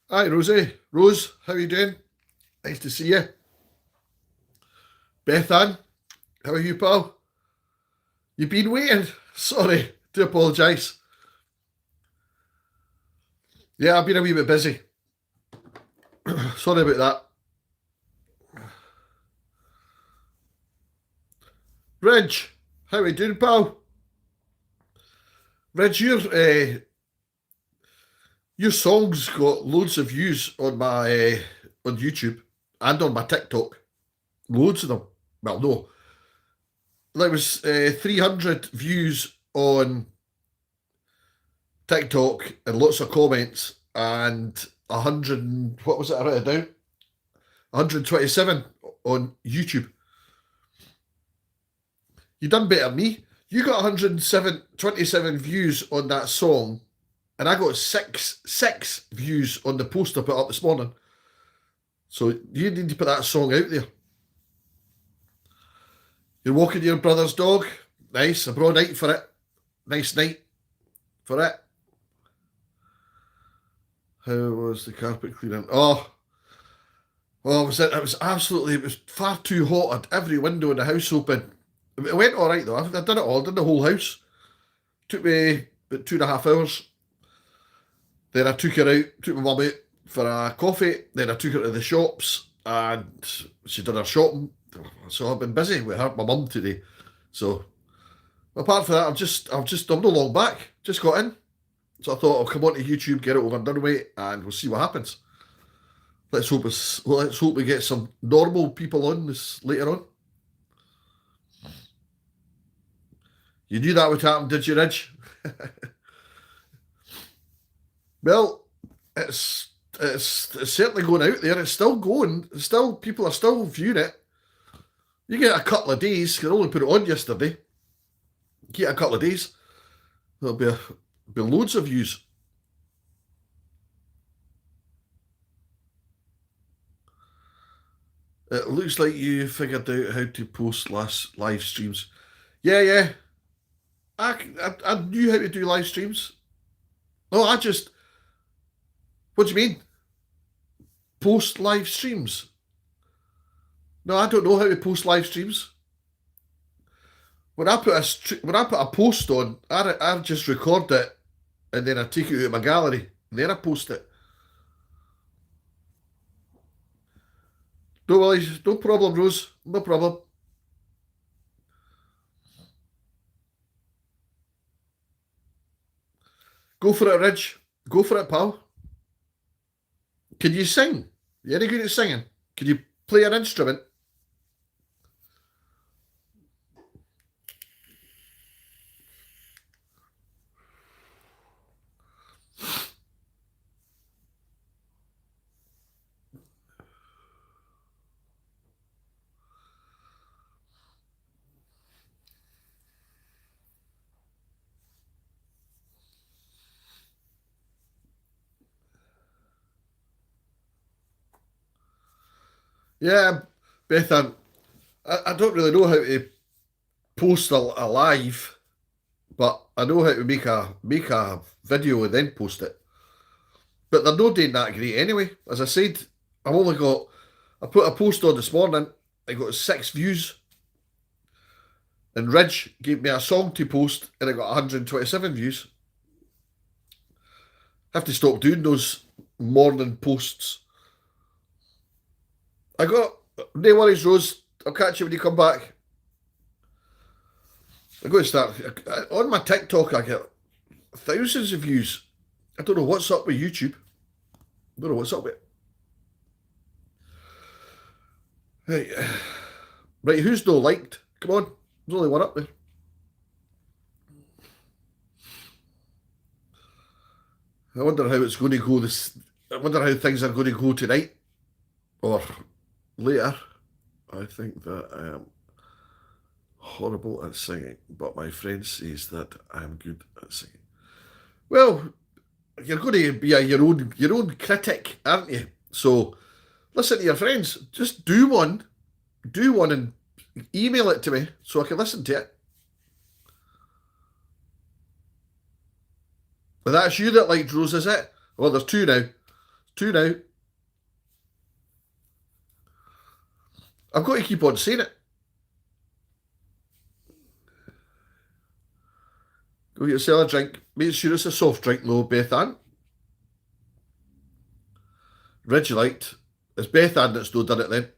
Hi, Rosie. Rose, how are you doing? Nice to see you. Beth Ann, how are you, pal? You've been waiting. Sorry, do apologise. Yeah, I've been a wee bit busy. Sorry about that. Reg, how are you doing, pal? Reg, your song's got loads of views on my on YouTube and on my TikTok. Loads of them. Well, no, there was 300 views on TikTok and lots of comments and 100. What was it I wrote it down? 127 on YouTube. You done better than me. You got 127 views on that song, and I got six views on the post I put up this morning. So you need to put that song out there. You're walking your brother's dog. Nice. A broad night for it. Nice night for it. How was the carpet cleaning? Was it? It was absolutely. It was far too hot. I had every window in the house open. It went all right though. I've done it all. I did the whole house. Took me about 2.5 hours. Then I took her out. Took my mum out for a coffee. Then I took her to the shops, and she done her shopping. So I've been busy with her, my mum today. So apart from that, I'm no long back. Just got in. So I thought I'll come on to YouTube, get it over and done with, and we'll see what happens. Let's hope we get some normal people on this later on. You knew that would happen, did you, Ridge? Well, it's certainly going out there. It's still going. Still, people are still viewing it. You get a couple of days. You can only put it on yesterday. Get a couple of days. There'll be loads of views. It looks like you figured out how to post last live streams. Yeah, yeah. I knew how to do live streams. No, I just. What do you mean? Post live streams? No, I don't know how to post live streams. When I put a post on, I just record it and then I take it out of my gallery and then I post it. No worries, no problem, Rose. No problem. Go for it, Ridge. Go for it, pal. Can you sing? You any good at singing? Can you play an instrument? Yeah, Bethan. I don't really know how to post a live, but I know how to make a video and then post it. But they're not doing that great anyway. As I said, I've only got. I put a post on this morning. I got 6 views, and Ridge gave me a song to post, and I got 127 views. I have to stop doing those morning posts. I got no worries, Rose. I'll catch you when you come back. I'm going to start on my TikTok. I get thousands of views. I don't know what's up with YouTube. I don't know what's up with it. Hey, right, who's no liked? Come on, there's only one up there. I wonder how it's going to go. I wonder how things are going to go tonight or later. I think that I am horrible at singing, but my friend says that I'm good at singing. Well, you're going to be your own critic, aren't you? So listen to your friends. Just do one, and email it to me so I can listen to it. But that's you that liked Rose, is it? Well, there's two now. 2 now. I've got to keep on saying it. Go get yourself a drink. Make sure it's a soft drink though, Beth Ann. Reggie liked. It's Beth Ann that's not done it then.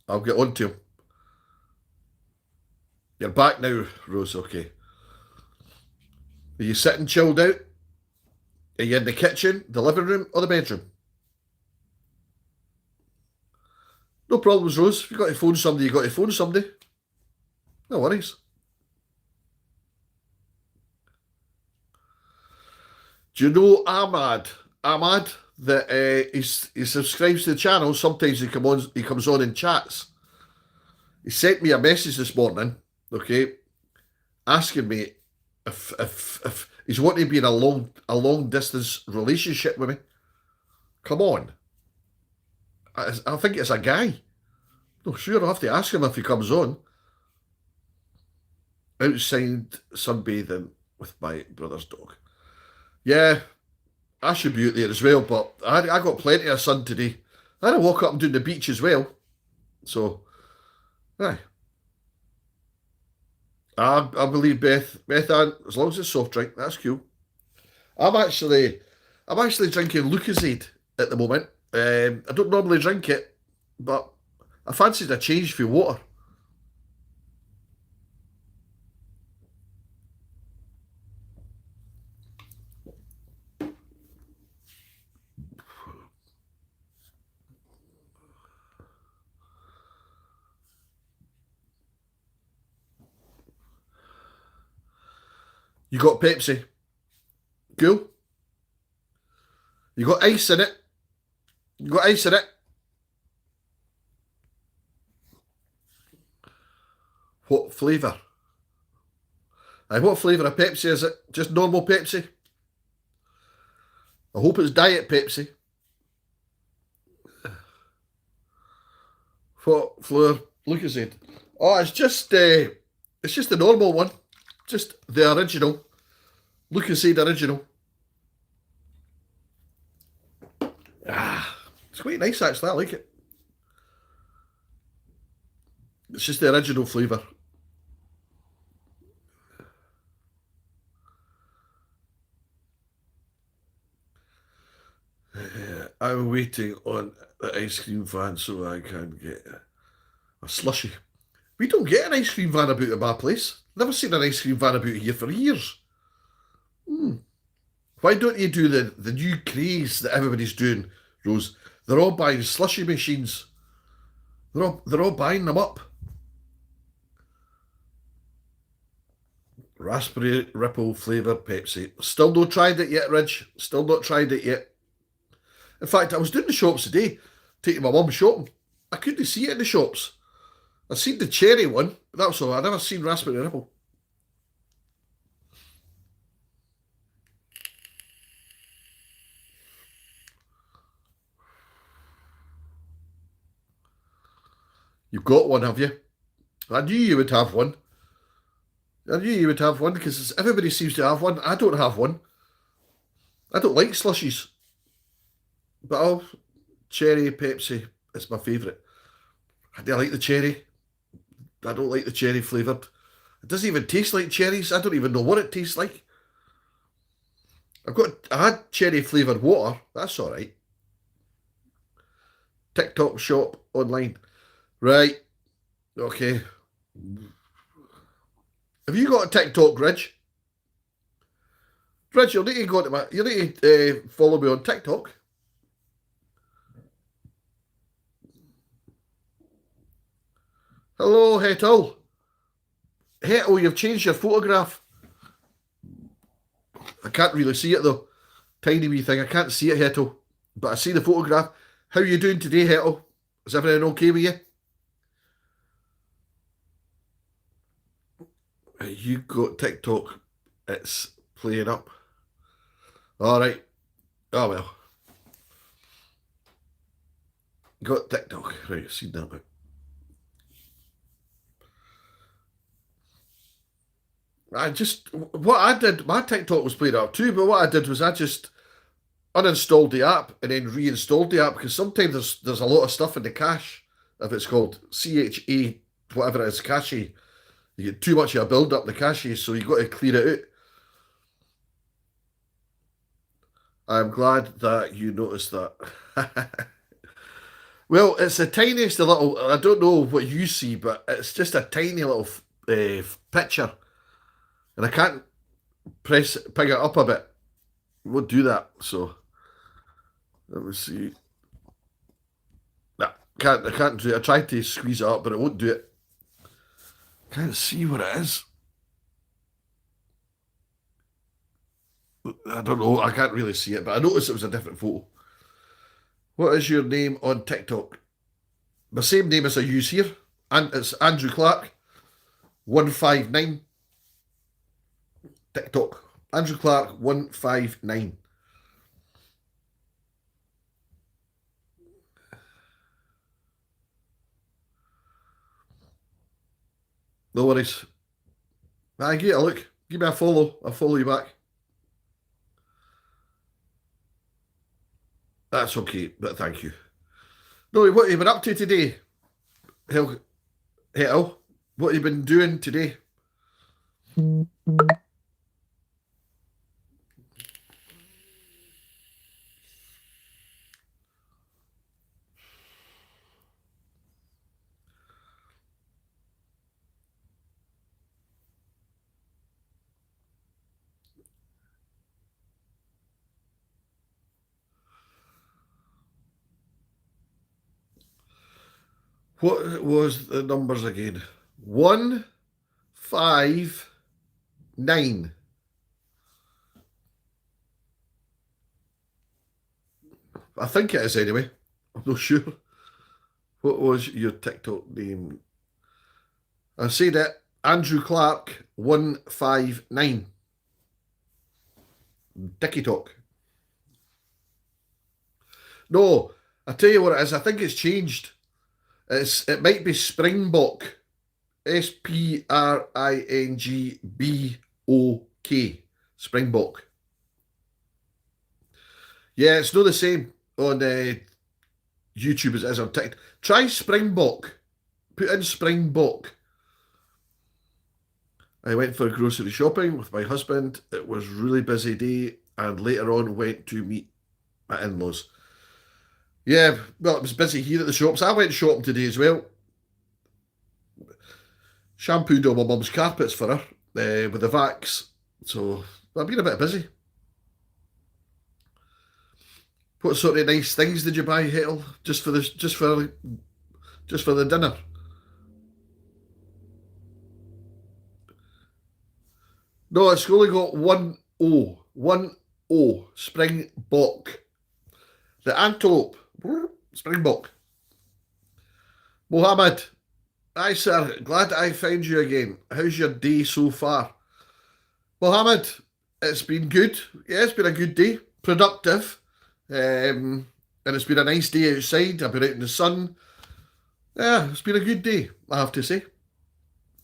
I'll get on to him. You're back now, Rose, okay. Are you sitting chilled out? Are you in the kitchen, the living room, or the bedroom? No problems, Rose. If you've got to phone somebody, you've got to phone somebody. No worries. Do you know Ahmad? Ahmad, that he subscribes to the channel. Sometimes he comes on and chats. He sent me a message this morning, okay, asking me if he's wanting to be in a long distance relationship with me. Come on. I think it's a guy. No, sure, I'll have to ask him if he comes on. Outside sunbathing with my brother's dog. Yeah, I should be out there as well, but I got plenty of sun today. I had to walk up and down the beach as well. So, aye. I believe Beth Ann, as long as it's soft drink, that's cool. I'm actually drinking Lucozade at the moment. I don't normally drink it, but I fancied a change for water. You got Pepsi. Cool. You got ice in it. You got ice in it. What flavour? What flavour of Pepsi is it? Just normal Pepsi? I hope it's Diet Pepsi. What flavour? Lucozade. Oh, it's just the normal one. Just the original. Lucozade original. It's quite nice actually, I like it. It's just the original flavour. I'm waiting on the ice cream van so I can get a slushy. We don't get an ice cream van about at my place. Never seen an ice cream van about here for years. Why don't you do the new craze that everybody's doing, Rose? They're all buying slushy machines. They're all buying them up. Raspberry Ripple flavour Pepsi. Still not tried it yet, Ridge. Still not tried it yet. In fact, I was doing the shops today, taking my mum shopping. I couldn't see it in the shops. I've seen the cherry one, but that's all. I've never seen Raspberry Ripple. You've got one, have you? I knew you would have one. I knew you would have one because everybody seems to have one. I don't have one. I don't like slushies. But cherry Pepsi is my favourite. I like the cherry. I don't like the cherry flavoured. It doesn't even taste like cherries. I don't even know what it tastes like. I had cherry flavoured water. That's all right. TikTok shop online. Right. Okay. Have you got a TikTok, Ridge? Ridge, you'll need to go to you need to follow me on TikTok. Hello, Hetal. Hetal, you've changed your photograph. I can't really see it though. Tiny wee thing. I can't see it, Hetal. But I see the photograph. How are you doing today, Hetal? Is everything okay with you? You got TikTok. It's playing up. All right. Oh well. Got TikTok. Right, seen that bit. What I did, my TikTok was played up too, but what I did was I just uninstalled the app and then reinstalled the app because sometimes there's a lot of stuff in the cache. If it's called CHA, whatever it is, cache, you get too much of a build up the cache, so you got to clear it out. I'm glad that you noticed that. Well, it's the tiniest little. I don't know what you see, but it's just a tiny little picture, and I can't pick it up a bit. It won't do that. So let me see. Nah, can't. I can't do it. I tried to squeeze it up, but it won't do it. Can't see what it is. I don't know. I can't really see it, but I noticed it was a different photo. What is your name on TikTok? My same name as I use here, and it's Andrew Clark 159 TikTok. Andrew Clark 159. No worries. I give it a look. Give me a follow. I'll follow you back. That's okay, but thank you. No, what have you been up to today? Hell, hell, what have you been doing today? What was the numbers again? 159. I think it is anyway. I'm not sure. What was your TikTok name? I said it. Andrew Clark 159. TikTok. No, I tell you what it is. I think it's changed. It might be Springbok. Springbok. Yeah, it's not the same on YouTube as it is on TikTok. Try Springbok. Put in Springbok. I went for grocery shopping with my husband. It was a really busy day, and later on went to meet my in-laws. Yeah, well, it was busy here at the shops. I went shopping today as well. Shampooed all my mum's carpets for her with the vax. So I've been a bit busy. What sort of nice things did you buy, Hetel? Just for the dinner? No, it's only got one O. One O. Springbok. The antelope. Springbok. Mohammed. Hi, sir. Glad I found you again. How's your day so far? Mohammed, it's been good. Yeah, it's been a good day. Productive. And it's been a nice day outside. I've been out in the sun. Yeah, it's been a good day, I have to say.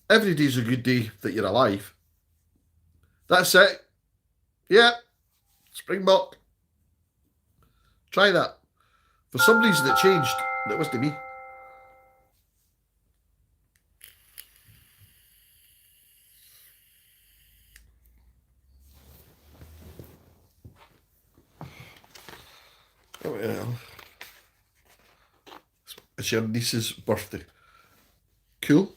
Every day's a good day that you're alive. That's it. Yeah, Springbok. Try that. For some reason it changed. It was to me. Oh, yeah. It's your niece's birthday. Cool.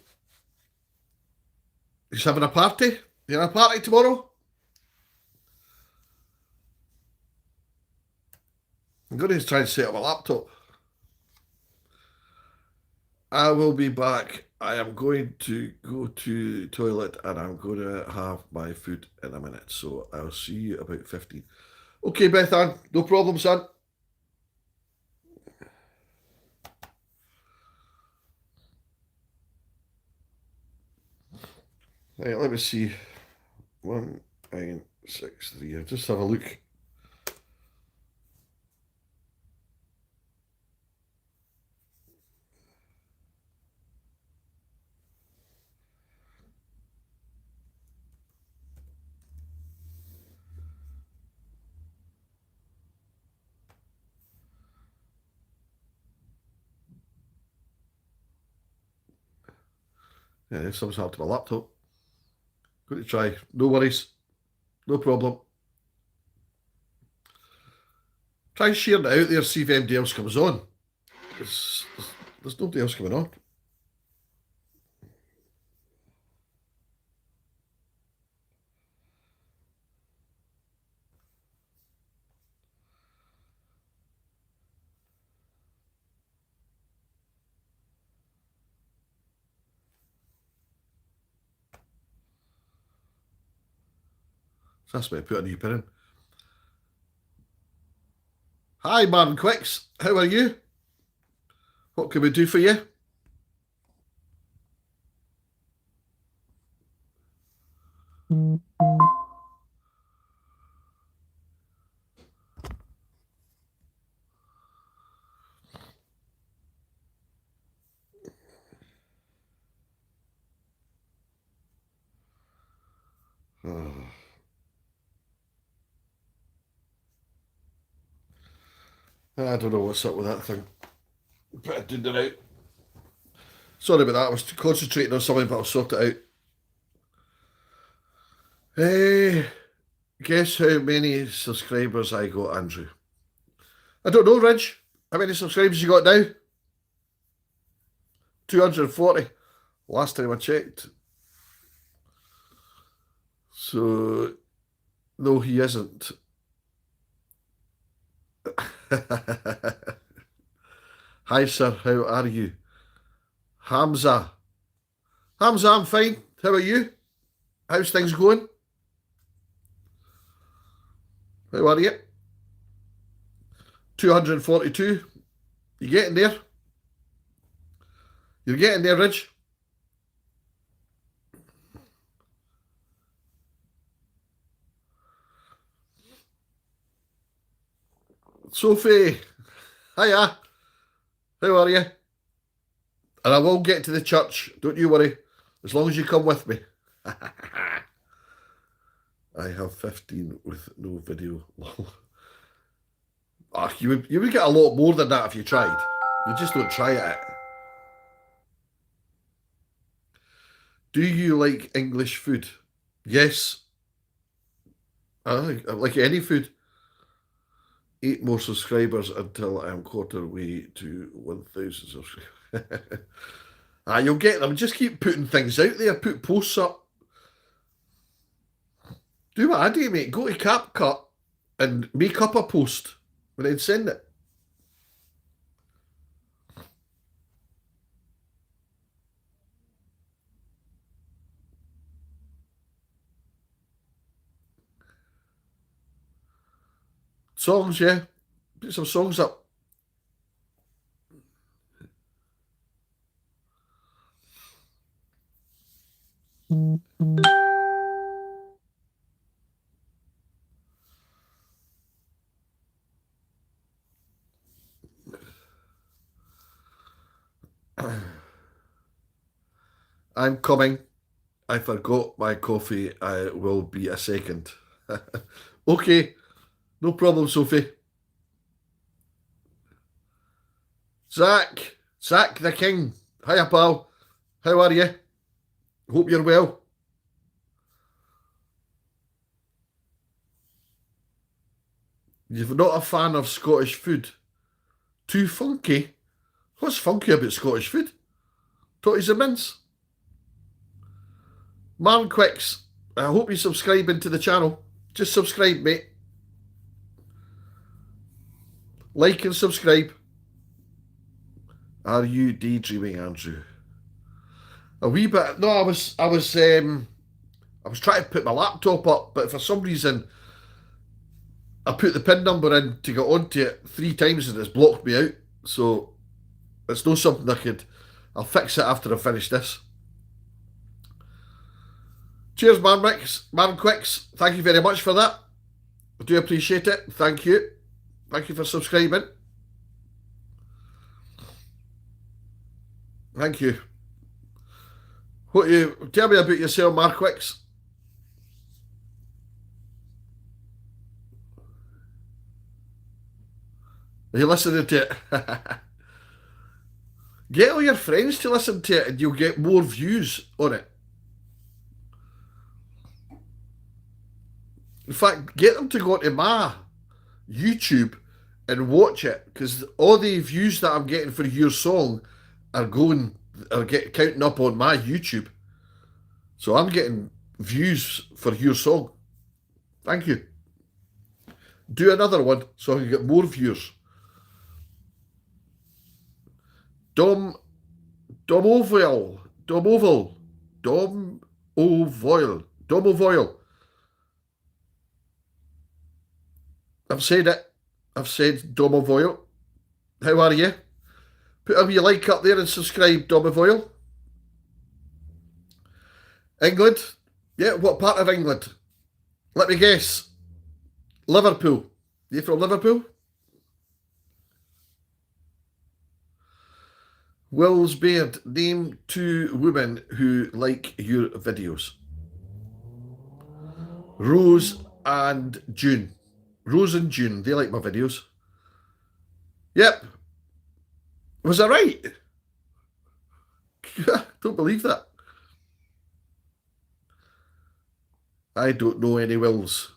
He's having a party? You having a party tomorrow? I'm going to try and set up a laptop. I will be back. I am going to go to the toilet and I'm going to have my food in a minute. So I'll see you about 15. Okay, Beth Ann, no problem, son. Right, let me see. 1963. I'll just have a look. Yeah, something's happened to my laptop. Going to try. No worries. No problem. Try sharing it out there, see if anybody else comes on. There's nobody else coming on. So that's why I put a new pin in. Hi, Martin Quicks. How are you? What can we do for you? Oh. I don't know what's up with that thing. Put it in and out. Sorry about that. I was concentrating on something, but I'll sort it out. Hey, guess how many subscribers I got, Andrew? I don't know, Ridge. How many subscribers you got now? 240. Last time I checked. So, no, he isn't. Hi, sir. How are you? Hamza. Hamza, I'm fine. How are you? How's things going? How are you? 242. You getting there? You're getting there, Ridge. Sophie. Hiya. How are you? And I will get to the church. Don't you worry. As long as you come with me. I have 15 with no video. You would get a lot more than that if you tried. You just don't try it. Do you like English food? Yes. I like any food. 8 more subscribers until I'm quarter way to 1,000 subscribers. You'll get them. Just keep putting things out there. Put posts up. Do what I do, mate. Go to CapCut and make up a post and then send it. Songs, yeah. Put some songs up. I'm coming. I forgot my coffee. I will be a second. Okay. No problem, Sophie. Zach. Zach the King. Hiya, pal. How are you? Hope you're well. You're not a fan of Scottish food? Too funky? What's funky about Scottish food? Totties and mince. Man Quicks, I hope you subscribe into the channel. Just subscribe, mate. Like and subscribe. Are you daydreaming, Andrew? A wee bit. No, I was trying to put my laptop up, but for some reason I put the PIN number in to get onto it 3 times and it's blocked me out. So it's not something I could. I'll fix it after I finish this. Cheers, Man Quicks. Thank you very much for that. I do appreciate it. Thank you. Thank you for subscribing. Thank you. What you tell me about yourself, Mark Quicks? Are you listening to it? Get all your friends to listen to it and you'll get more views on it. In fact, get them to go to my YouTube and watch it, because all the views that I'm getting for your song are counting up on my YouTube. So I'm getting views for your song. Thank you. Do another one so I can get more views. Domovoil. I've said it. I've said Domovoil. How are you? Put a wee like up there and subscribe, Domovoil. England? Yeah, what part of England? Let me guess. Liverpool. You from Liverpool? Will's Beard, name 2 women who like your videos. Rose and June. Rose and June, they like my videos. Yep. Was I right? Don't believe that. I don't know any Wills.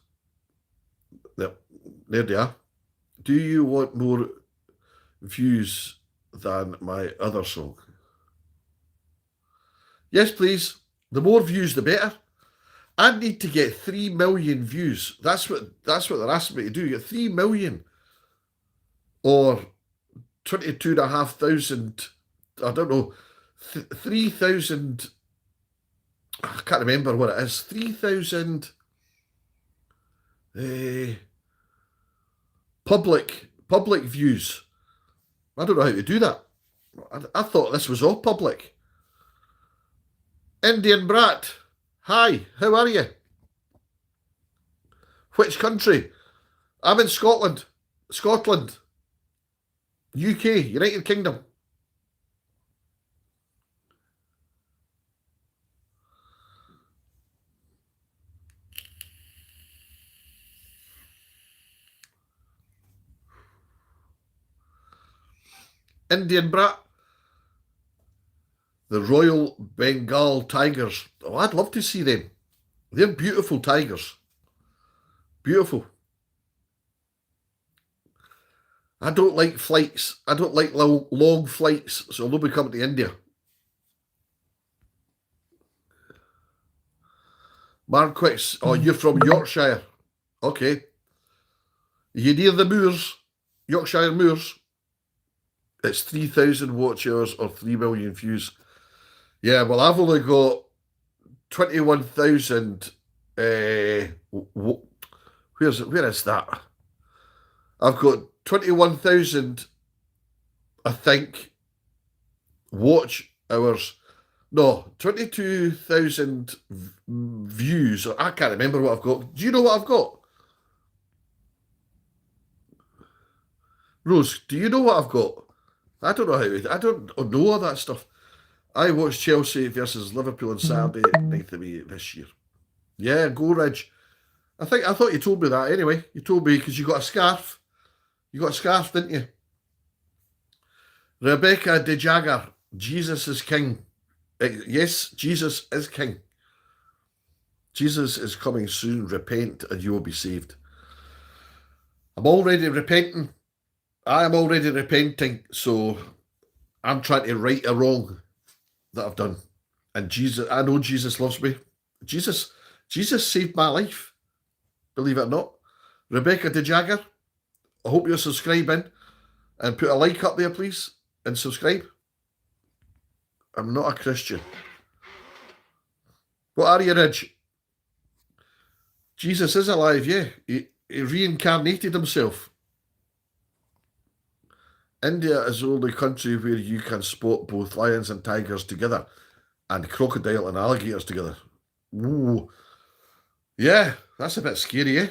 There they are. Do you want more views than my other song? Yes, please. The more views, the better. I need to get 3 million views. That's what they're asking me to do. Get 3 million or 22,500. I don't know. 3,000. I can't remember what it is. 3,000 public views. I don't know how to do that. I thought this was all public. Indian Brat. Hi, how are you? Which country? I'm in Scotland. Scotland. UK, United Kingdom. Indian Brat. The Royal Bengal Tigers. Oh, I'd love to see them. They're beautiful tigers. Beautiful. I don't like flights. I don't like long flights, so I'll be coming to India. Marquix. Oh, you're from Yorkshire. Okay. You near the moors? Yorkshire moors? It's 3,000 watch hours or 3 million views. Yeah, well, I've only got 21,000. Where is that? I've got 21,000, I think, watch hours. No, 22,000 views. I can't remember what I've got. Do you know what I've got? Rose, do you know what I've got? I don't know I don't know all that stuff. I watched Chelsea versus Liverpool on Saturday, 9th of May this year. Yeah, go Ridge. I thought you told me that anyway. You told me because you got a scarf. You got a scarf, didn't you? Rebecca De Jagger, Jesus is King. Yes, Jesus is King. Jesus is coming soon. Repent and you will be saved. I'm already repenting. I am already repenting, so I'm trying to right a wrong that I've done. And Jesus, I know Jesus loves me. Jesus saved my life, believe it or not. Rebecca De Jagger, I hope you're subscribing and put a like up there, please, and subscribe. I'm not a Christian. What are you, Ridge? Jesus is alive, yeah. He reincarnated himself. India is the only country where you can spot both lions and tigers together and crocodile and alligators together. Ooh. Yeah, that's a bit scary, eh?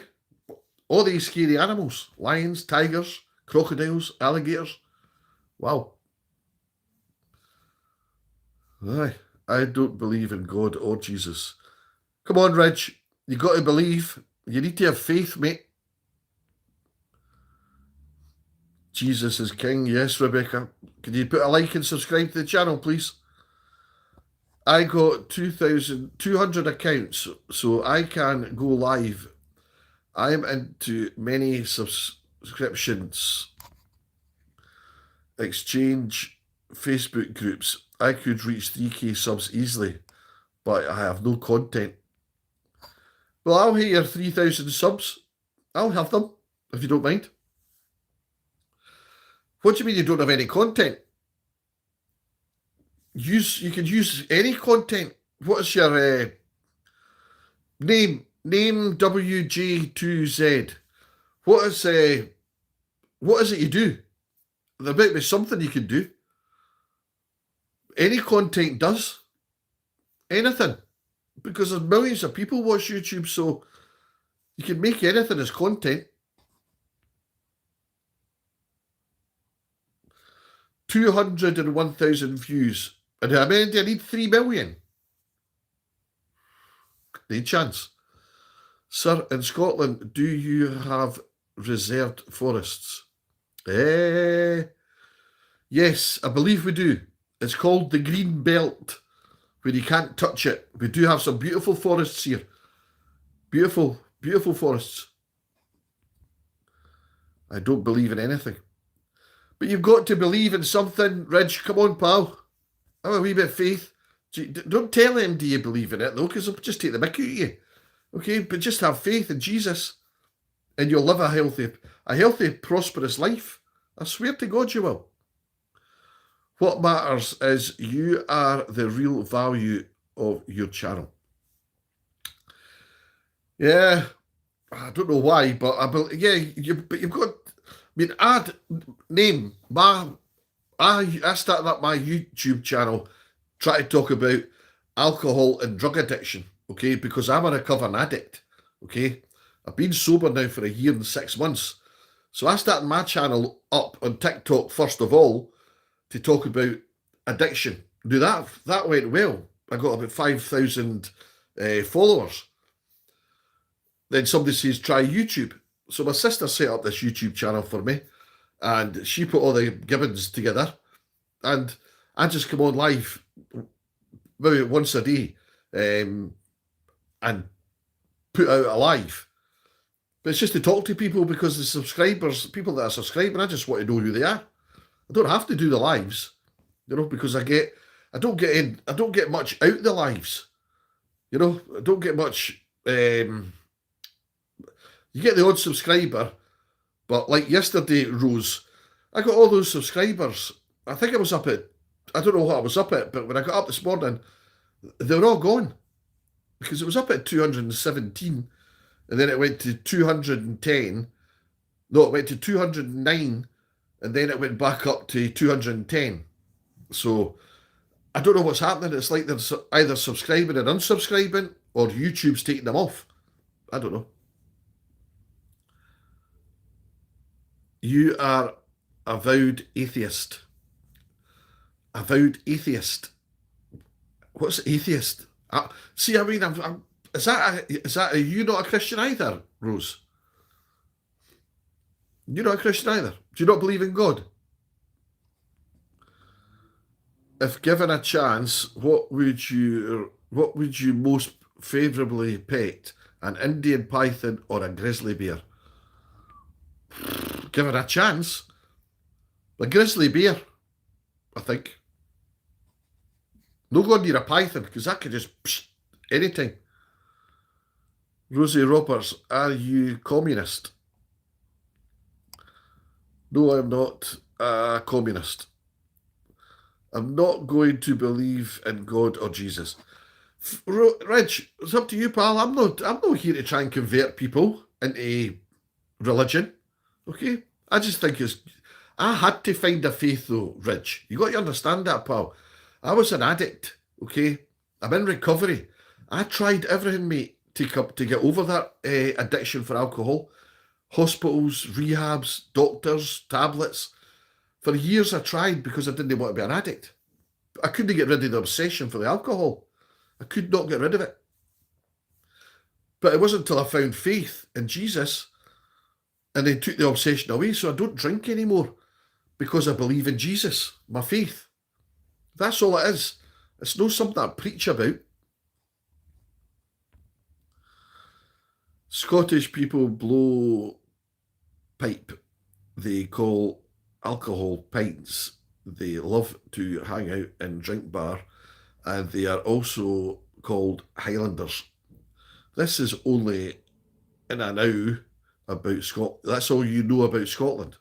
All these scary animals. Lions, tigers, crocodiles, alligators. Wow. Aye, I don't believe in God or Jesus. Come on, Rich. You got to believe. You need to have faith, mate. Jesus is King. Yes, Rebecca. Could you put a like and subscribe to the channel, please? I got 2,200 accounts, so I can go live. I'm into many subscriptions, exchange, Facebook groups. I could reach 3k subs easily, but I have no content. Well, I'll hit your 3,000 subs. I'll have them, if you don't mind. What do you mean you don't have any content? You can use any content. What is your name? Name WJ2Z. What is it you do? There might be something you can do. Any content does. Anything. Because there's millions of people watch YouTube, so you can make anything as content. 201,000 views. And how many do I need? 3 million. No chance. Sir, in Scotland, do you have reserved forests? Yes, I believe we do. It's called the Green Belt, where you can't touch it. We do have some beautiful forests here. Beautiful, beautiful forests. I don't believe in anything. But you've got to believe in something, Ridge. Come on, pal. Have a wee bit of faith. Don't tell him, do you believe in it, though, because he'll just take the mick out of you. Okay, but just have faith in Jesus, and you'll live a healthy, prosperous life. I swear to God you will. What matters is you are the real value of your channel. Yeah, I don't know why, but you've got. I mean, I started up my YouTube channel trying to talk about alcohol and drug addiction. Okay, because I'm a recovering addict. Okay, I've been sober now for 1 year and 6 months. So I started my channel up on TikTok first of all to talk about addiction. Now that went well. I got about 5,000 followers. Then somebody says, try YouTube. So my sister set up this YouTube channel for me, and she put all the gibbons together, and I just come on live maybe once a day and put out a live. But it's just to talk to people, because the subscribers, people that are subscribing, I just want to know who they are. I don't have to do the lives, because I don't get much out the lives. I don't get much. You get the odd subscriber, but like yesterday, Rose, I got all those subscribers. I think I was up at, I don't know what I was up at, but when I got up this morning, they were all gone. Because it was up at 217, and then it went to 210. No, it went to 209, and then it went back up to 210. So I don't know what's happening. It's like they're either subscribing and unsubscribing, or YouTube's taking them off. I don't know. You are a vowed atheist. A vowed atheist. What's atheist? See, I mean, are you not a Christian either, Rose? You're not a Christian either. Do you not believe in God? If given a chance, what would you most favourably pet? An Indian python or a grizzly bear? Given a chance, a grizzly bear, I think. No going near a python, because that could just anything. Rosie Roberts, are you communist? No, I'm not a communist. I'm not going to believe in God or Jesus. Reg, it's up to you, pal. I'm not here to try and convert people into religion. Okay? I just think I had to find a faith though, Reg. You got to understand that, pal. I was an addict, okay? I'm in recovery. I tried everything, mate, to get over that addiction for alcohol. Hospitals, rehabs, doctors, tablets. For years I tried because I didn't want to be an addict. I couldn't get rid of the obsession for the alcohol. I could not get rid of it. But it wasn't until I found faith in Jesus and they took the obsession away, so I don't drink anymore. because I believe in Jesus, my faith. That's all it is. It's not something I preach about. Scottish people blow pipe. They call alcohol pints. They love to hang out in drink bar, and they are also called Highlanders. This is only in a now about Scotland. That's all you know about Scotland.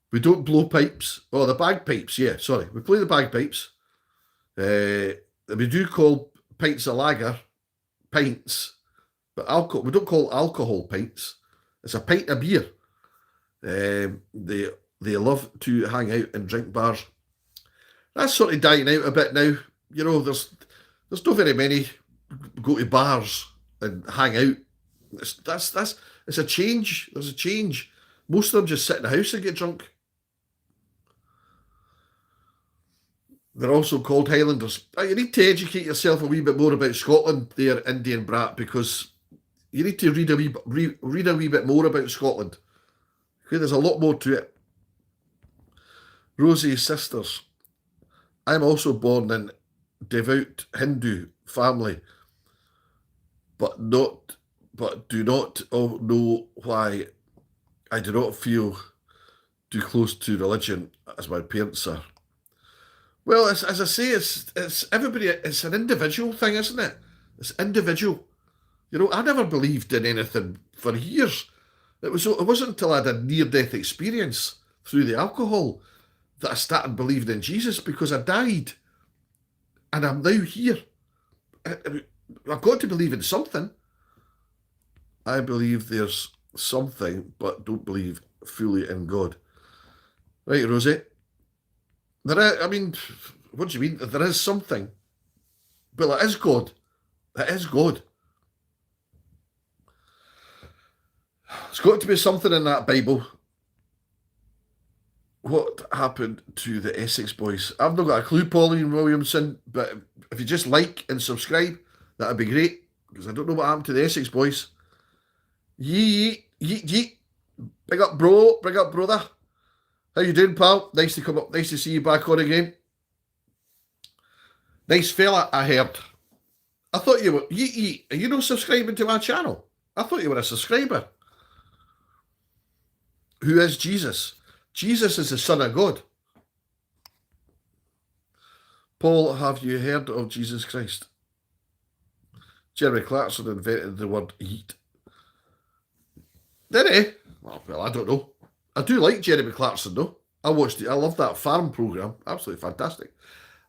We don't blow pipes. Oh, the bagpipes, yeah, sorry. We play the bagpipes. We do call pints of lager pints, but alcohol, we don't call alcohol pints. It's a pint of beer. They love to hang out in drink bars. That's sort of dying out a bit now. You know, there's not very many go to bars and hang out. It's a change. There's a change. Most of them just sit in the house and get drunk. They're also called Highlanders. You need to educate yourself a wee bit more about Scotland there, Indian Brat, because you need to read a wee bit more about Scotland. Okay, there's a lot more to it. Rosie's sisters. I'm also born in devout Hindu family, but do not know why I do not feel too close to religion as my parents are. Well, as I say, it's everybody. It's an individual thing, isn't it? It's individual. You know, I never believed in anything for years. It wasn't until I had a near-death experience through the alcohol that I started believing in Jesus, because I died, and I'm now here. I've got to believe in something. I believe there's something, but don't believe fully in God. Right, Rosie? I mean, what do you mean? There is something. Well, it is God. It is God. There's got to be something in that Bible. What happened to the Essex Boys? I've not got a clue, Pauline Williamson, but if you just like and subscribe, that'd be great, because I don't know what happened to the Essex Boys. Yeet, yeet, yeet. Big up, bro. Big up, brother. How you doing, pal? Nice to come up. Nice to see you back on again. Nice fella, I heard. I thought you were... Are you not subscribing to my channel? I thought you were a subscriber. Who is Jesus? Jesus is the Son of God. Paul, have you heard of Jesus Christ? Jeremy Clarkson invented the word yeet. Did he? Well, I don't know. I do like Jeremy Clarkson, though. I watched it. I love that farm programme. Absolutely fantastic.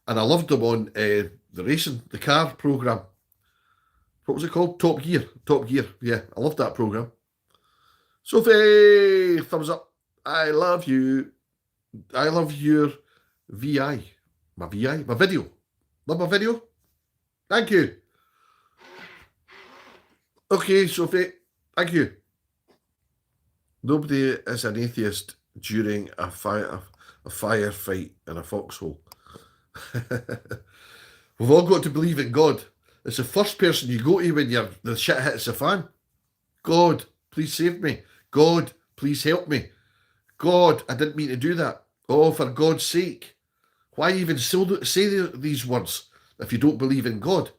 And I loved him on the car programme. What was it called? Top Gear. Top Gear. Yeah, I loved that programme. Sophie, thumbs up. I love you. I love your VI. My VI? My video. Love my video? Thank you. Okay, Sophie. Thank you. Nobody is an atheist during a firefight in a foxhole. We've all got to believe in God. It's the first person you go to when the shit hits the fan. God, please save me. God, please help me. God, I didn't mean to do that. Oh, for God's sake. Why even say these words if you don't believe in God?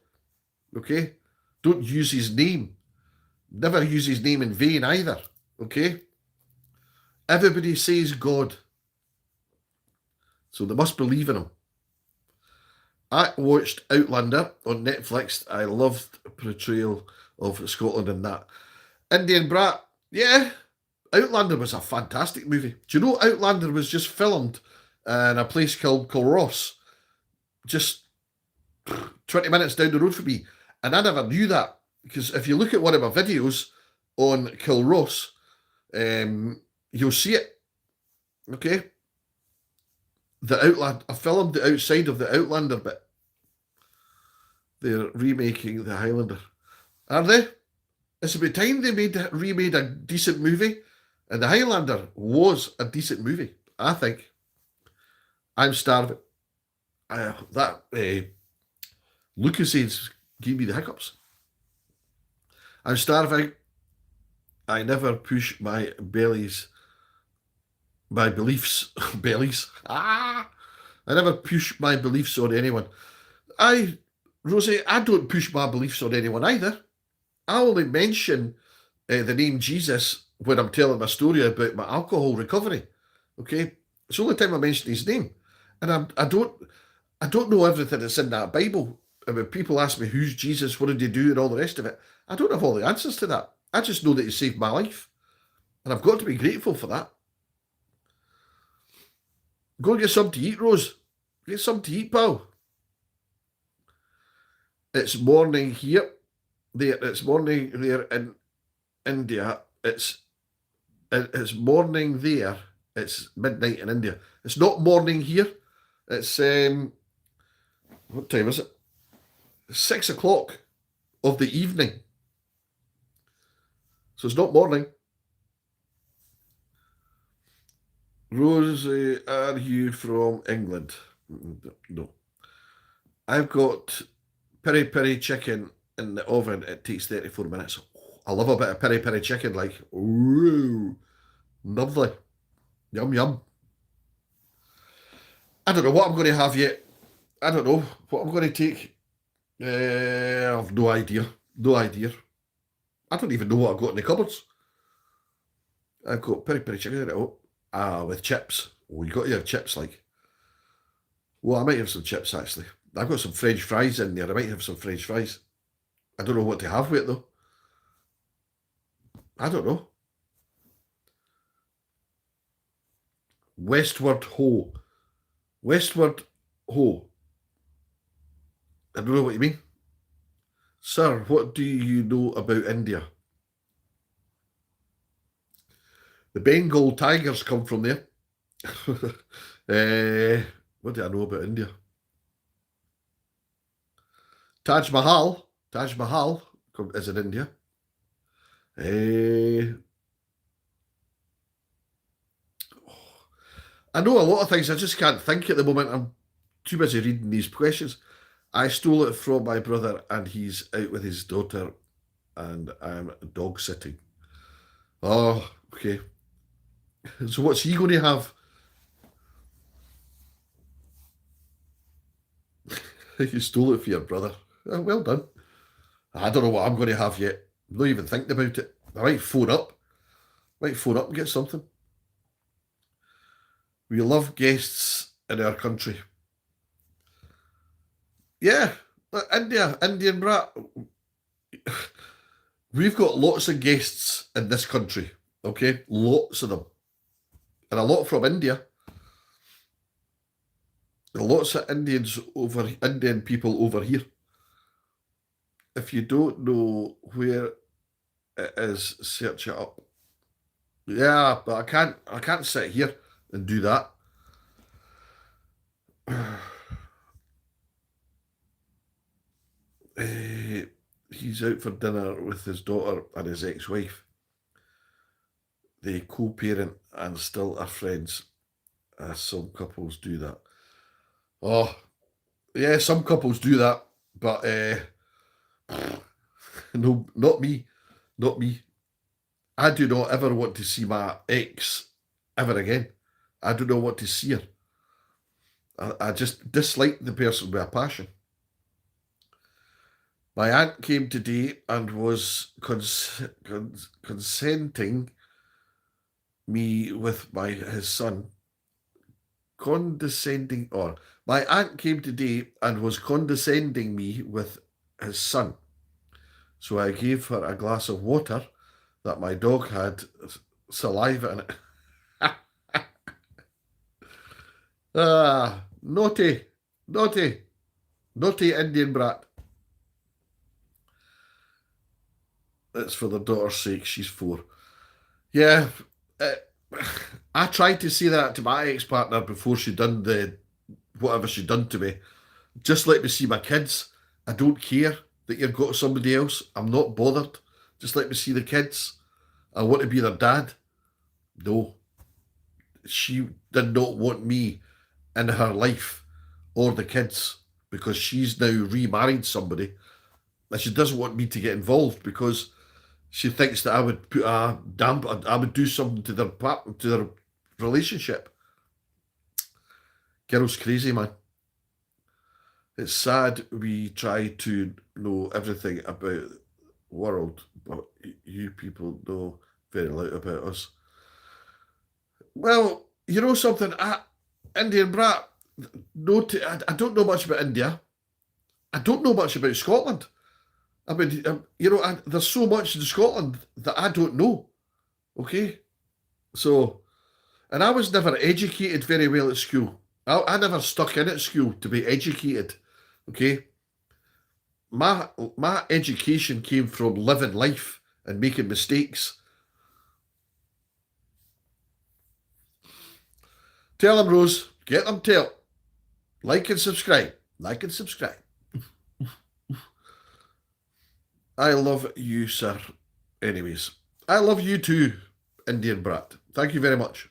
Okay? Don't use his name. Never use his name in vain either. Okay? Everybody says God. So they must believe in him. I watched Outlander on Netflix. I loved the portrayal of Scotland in that. Indian Brat, yeah. Outlander was a fantastic movie. Do you know Outlander was just filmed in a place called Kilross, just 20 minutes down the road from me? And I never knew that, because if you look at one of my videos on Kilross, you'll see it. Okay? The Outlander, I filmed it outside of the Outlander bit. They're remaking the Highlander. Are they? It's about time they remade a decent movie. And the Highlander was a decent movie, I think. I'm starving. Lucasades gave me the hiccups. I'm starving. I never push my bellies my beliefs, bellies. I never push my beliefs on anyone. Rosie, I don't push my beliefs on anyone either. I only mention the name Jesus when I'm telling my story about my alcohol recovery. Okay, it's the only time I mention his name, and I don't know everything that's in that Bible. And when people ask me who's Jesus, what did he do, and all the rest of it, I don't have all the answers to that. I just know that he saved my life, and I've got to be grateful for that. Go and get something to eat, Rose. Get something to eat, pal. It's morning here. It's morning there in India. It's morning there. It's midnight in India. It's not morning here. It's what time is it? 6 o'clock of the evening. So it's not morning. Rosie, are you from England? No. I've got peri peri chicken in the oven. It takes 34 minutes. I love a bit of peri peri chicken, like, ooh, lovely. Yum, yum. I don't know what I'm going to have yet. I don't know what I'm going to take. I have no idea. No idea. I don't even know what I've got in the cupboards. I've got peri peri chicken in it. Oh, with chips. Oh, you got your chips, like. Well, I might have some chips, actually. I've got some French fries in there. I might have some French fries. I don't know what to have with it, though. I don't know. Westward Ho. Westward Ho. I don't know what you mean. Sir, what do you know about India? The Bengal tigers come from there. What do I know about India? Taj Mahal. Taj Mahal is in India. I know a lot of things. I just can't think at the moment. I'm too busy reading these questions. I stole it from my brother and he's out with his daughter and I'm dog sitting. Oh, okay. So what's he going to have? You stole it for your brother. Oh, well done. I don't know what I'm going to have yet. I'm not even thinking about it. I might phone up. And get something. We love guests in our country. Yeah, Indian brat. We've got lots of guests in this country, okay? Lots of them. And a lot from India. Lots of Indian people over here. If you don't know where it is, search it up. Yeah, but I can't sit here and do that. He's out for dinner with his daughter and his ex-wife. They co-parent and still are friends. Some couples do that. Oh, yeah, some couples do that, but no, not me. Not me. I do not ever want to see my ex ever again. I do not want to see her. I just dislike the person with a passion. My aunt came today and was consenting me with his son. Condescending, or my aunt came today and was condescending me with his son. So I gave her a glass of water that my dog had saliva in it. Naughty Indian brat. It's for the daughter's sake. She's 4. Yeah, I tried to say that to my ex-partner before she done whatever she done to me. Just let me see my kids. I don't care that you've got somebody else. I'm not bothered. Just let me see the kids. I want to be their dad. No. She did not want me in her life or the kids because she's now remarried somebody and she doesn't want me to get involved because she thinks that I would put I would do something to their relationship. Girl's crazy, man. It's sad we try to know everything about the world, but you people know very little about us. Well, you know something? Indian brat, I don't know much about India. I don't know much about Scotland. I mean, there's so much in Scotland that I don't know. Okay? So, and I was never educated very well at school. I never stuck in at school to be educated. Okay? My education came from living life and making mistakes. Tell them, Rose. Get them, tell. Like and subscribe. Like and subscribe. I love you, sir. Anyways, I love you too, Indian brat. Thank you very much.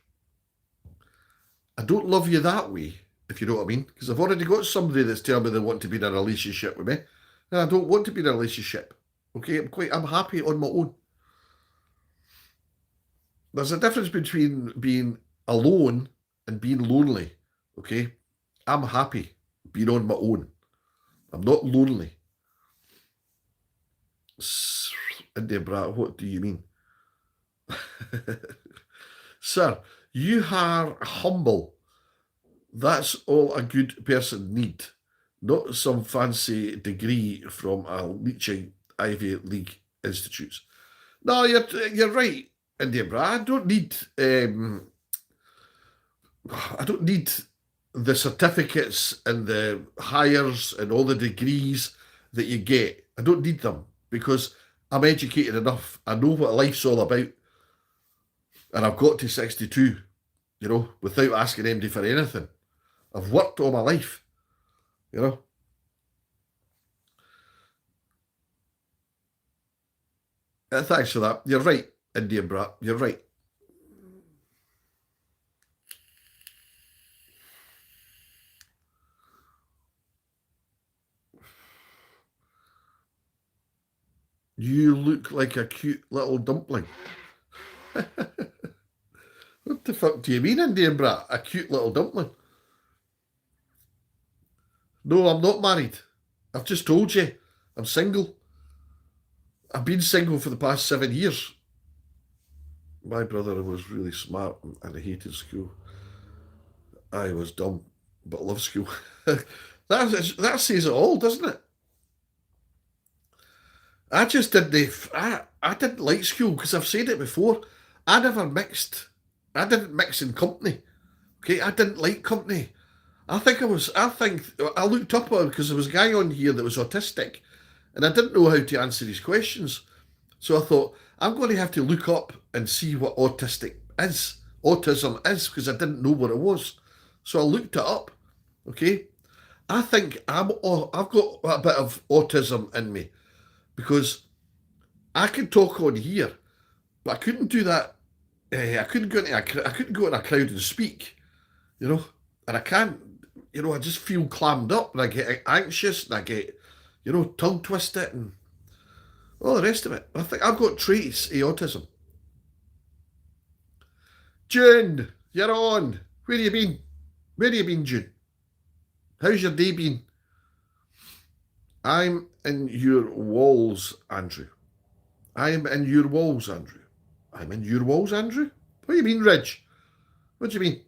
I don't love you that way, if you know what I mean, because I've already got somebody that's telling me they want to be in a relationship with me, and I don't want to be in a relationship. Okay, I'm happy on my own. There's a difference between being alone and being lonely. Okay, I'm happy being on my own. I'm not lonely. Indian brat, what do you mean? Sir, you are humble. That's all a good person need, not some fancy degree from a leeching Ivy League institutes. No, you're right, Indian brat. I don't need the certificates and the hires and all the degrees that you get. I don't need them because I'm educated enough. I know what life's all about. And I've got to 62, without asking anybody for anything. I've worked all my life, Thanks for that. You're right, Indian brat. You're right. You look like a cute little dumpling. What the fuck do you mean, Indian brat? A cute little dumpling? No, I'm not married. I've just told you. I'm single. I've been single for the past 7 years. My brother was really smart and I hated school. I was dumb, but loved school. that says it all, doesn't it? I just didn't. I didn't like school because I've said it before. I never mixed. I didn't mix in company. Okay, I didn't like company. I think I looked up on because there was a guy on here that was autistic, and I didn't know how to answer his questions. So I thought I'm going to have to look up and see what autism is, because I didn't know what it was. So I looked it up. Okay, I think I've got a bit of autism in me because I can talk on here, but I couldn't do that. I couldn't go in a crowd and speak, and I can't. I just feel clammed up and I get anxious and I get, tongue twisted and all the rest of it. I think I've got traits of autism. June, you're on. Where you been? Where you been, June? How's your day been? I'm in your walls, Andrew. I'm in your walls, Andrew. I'm in your walls, Andrew? What do you mean, Reg? What do you mean?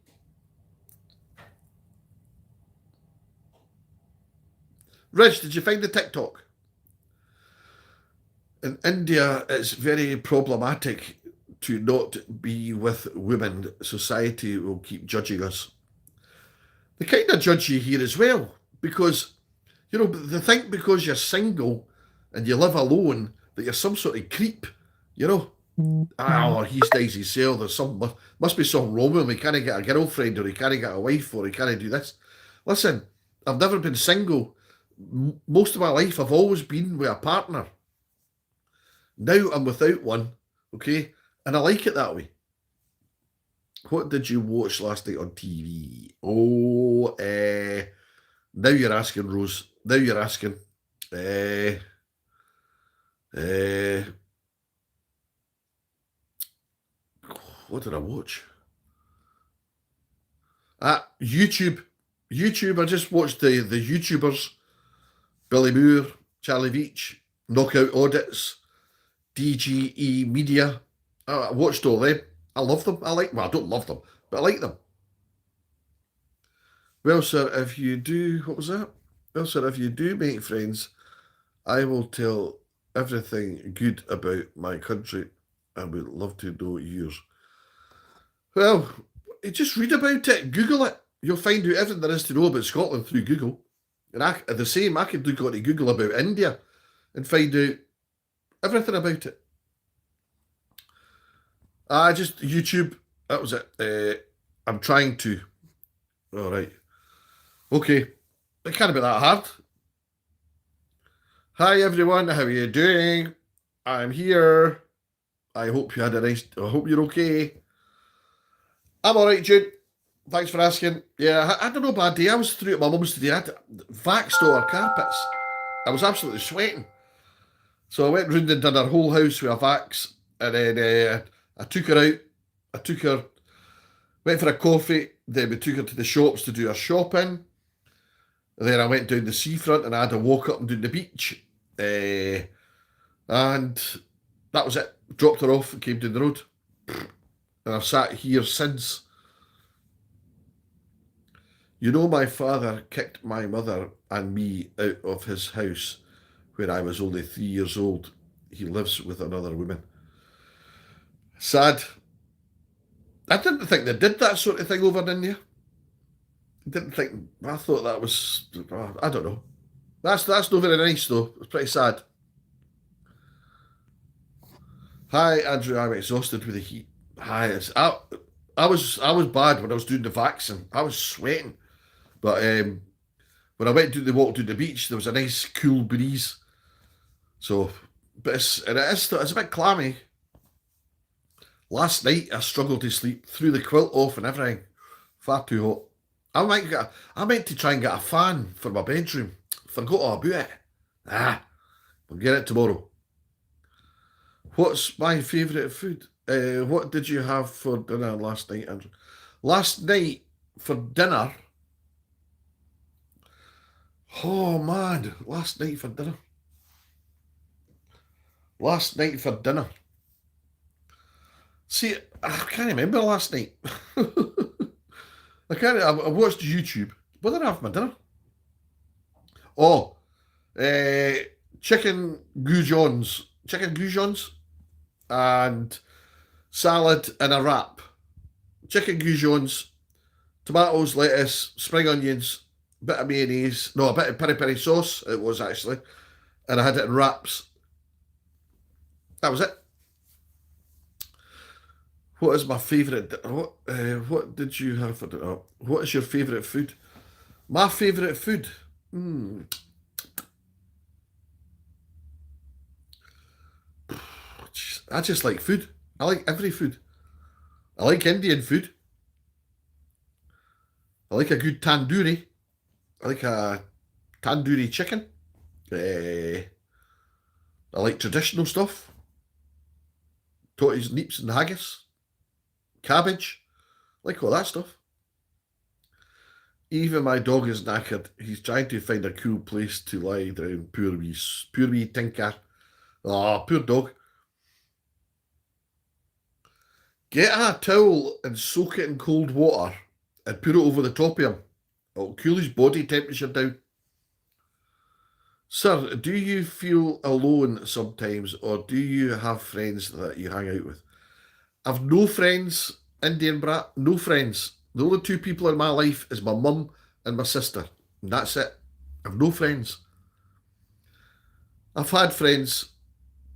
Reg, did you find the TikTok? In India, it's very problematic to not be with women. Society will keep judging us. They kind of judge you here as well because, they think because you're single and you live alone that you're some sort of creep, Oh, he's nice himself. Must be something wrong with him. He can't get a girlfriend, or he can't get a wife, or he can't do this. Listen, I've never been single. Most of my life, I've always been with a partner. Now I'm without one, okay, and I like it that way. What did you watch last night on TV? Oh, now you're asking, Rose. Now you're asking. What did I watch? YouTube. I just watched the YouTubers, Billy Moore, Charlie Veach, Knockout Audits, DGE Media. I watched all them. I love them. I don't love them, but I like them. Well, sir, if you do, what was that? Well, sir, if you do make friends, I will tell everything good about my country and would love to know yours. Well, just read about it, Google it. You'll find out everything there is to know about Scotland through Google. And I could look on to Google about India and find out everything about it. Just YouTube. That was it. I'm trying to. All right. Okay. It can't be that hard. Hi everyone, how are you doing? I'm here. I hope you had a nice. I hope you're okay. I'm all right, Jude. Thanks for asking. Yeah, I don't know, bad day. I was through at my mum's today. I had vaxed all our carpets. I was absolutely sweating. So I went round and done our whole house with a vax, and then I took her out. I took her, went for a coffee. Then we took her to the shops to do her shopping. And then I went down the seafront and I had a walk up and down the beach. And that was it. Dropped her off and came down the road. And I've sat here since. You know, my father kicked my mother and me out of his house when I was only 3 years old. He lives with another woman. Sad. I didn't think they did that sort of thing over in India. I thought that was, I don't know. That's not very nice though. It's pretty sad. Hi, Andrew. I'm exhausted with the heat. Hi, I was bad when I was doing the vaccine. I was sweating, but when I went to the walk to the beach, there was a nice cool breeze. So, but it's a bit clammy. Last night I struggled to sleep, threw the quilt off and everything. Far too hot. I meant to try and get a fan for my bedroom. Forgot all about it. We'll get it tomorrow. What's my favourite food? What did you have for dinner last night, Andrew? Last night for dinner. Oh man, last night for dinner. See, I can't remember last night. I watched YouTube. What did I have for my dinner? Oh, chicken goujons. And salad and a wrap. Chicken goujons, tomatoes, lettuce, spring onions, bit of mayonnaise. No, a bit of peri-peri sauce, it was actually. And I had it in wraps. That was it. What is my favourite? What did you have for dinner? What is your favourite food? My favourite food? I just like food. I like every food. I like Indian food. I like a good tandoori. I like a tandoori chicken. I like traditional stuff. Totties, neeps and haggis. Cabbage. I like all that stuff. Even my dog is knackered. He's trying to find a cool place to lie down. Poor wee tinker. Ah, poor dog. Get a towel and soak it in cold water and put it over the top of him. It'll cool his body temperature down. Sir, do you feel alone sometimes, or do you have friends that you hang out with? I've no friends, Indian brat, no friends. The only two people in my life is my mum and my sister. And that's it. I've no friends. I've had friends.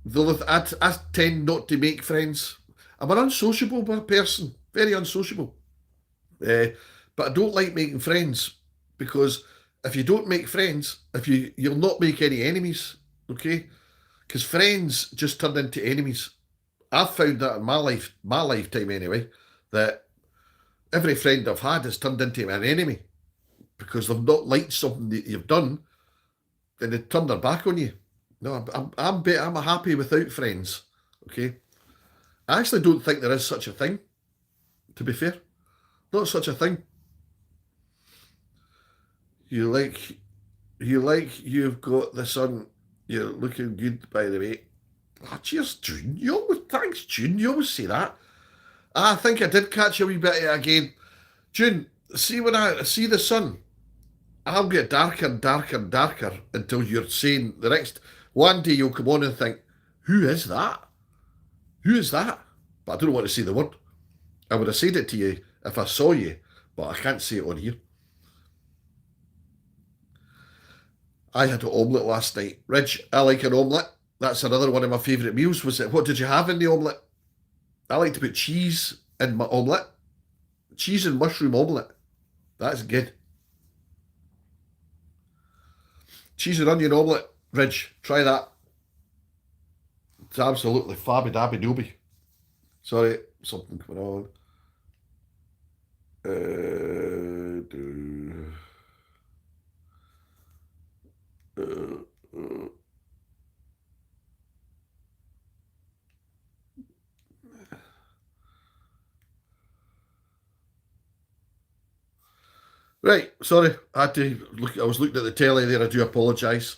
I tend not to make friends. I'm an unsociable person, very unsociable. But I don't like making friends, because if you don't make friends, you'll not make any enemies, okay? Because friends just turn into enemies. I've found that in my lifetime anyway, that every friend I've had has turned into an enemy because they've not liked something that you've done, and they turn their back on you. No, I'm happy without friends, okay? I actually don't think there is such a thing, to be fair. Not such a thing. You like you've got the sun. You're looking good, by the way. Oh, cheers, June. Thanks, June. You always say that. I think I did catch a wee bit of it again. June, see when I see the sun, I'll get darker and darker and darker until you're saying the next one day you'll come on and think, who is that? Who is that? But I don't want to say the word. I would have said it to you if I saw you, but I can't say it on here. I had an omelette last night. Ridge, I like an omelette. That's another one of my favourite meals. Was it? What did you have in the omelette? I like to put cheese in my omelette. Cheese and mushroom omelette. That's good. Cheese and onion omelette. Ridge, try that. It's absolutely fabby dabby dooby. Sorry, something coming on. Do, uh. Right, sorry, I had to look. I was looking at the telly there. I do apologise.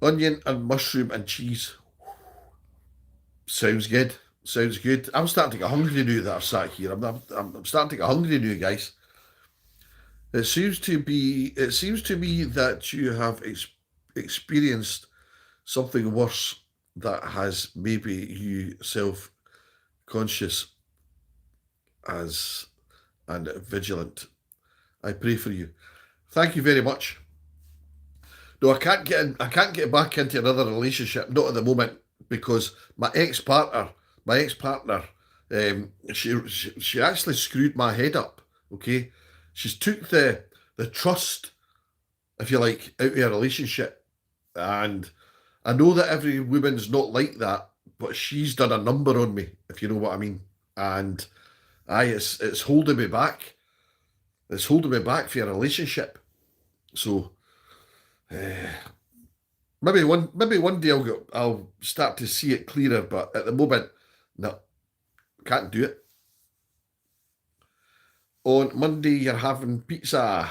Onion and mushroom and cheese. Sounds good. Sounds good. I'm starting to get hungry now that I've sat here. I'm starting to get hungry now, guys. It seems to be. It seems to me that you have experienced something worse that has maybe you self-conscious as and vigilant. I pray for you. Thank you very much. No, I can't get in, I can't get back into another relationship, not at the moment, because my ex-partner, she actually screwed my head up. Okay, she's took the trust, if you like, out of a relationship, and I know that every woman's not like that, but she's done a number on me, if you know what I mean, and it's holding me back. It's holding me back for a relationship. So maybe one day I'll start to see it clearer, but at the moment, no, can't do it. On Monday you're having pizza.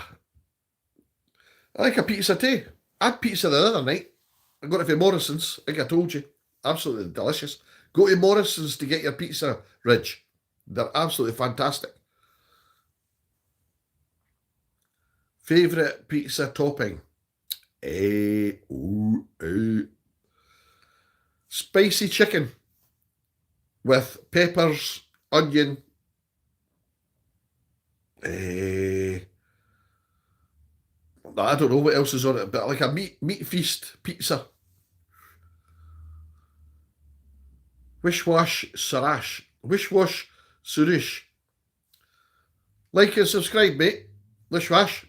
I like a pizza too. I had pizza the other night. I got it from Morrison's. I think I told you. Absolutely delicious. Go to Morrison's to get your pizza, Ridge. They're absolutely fantastic. Favourite pizza topping? Spicy chicken with peppers, onion. I don't know what else is on it, but like a meat feast pizza. Wishwash Sarash. Wishwash Suresh. Like and subscribe, mate. Wishwash.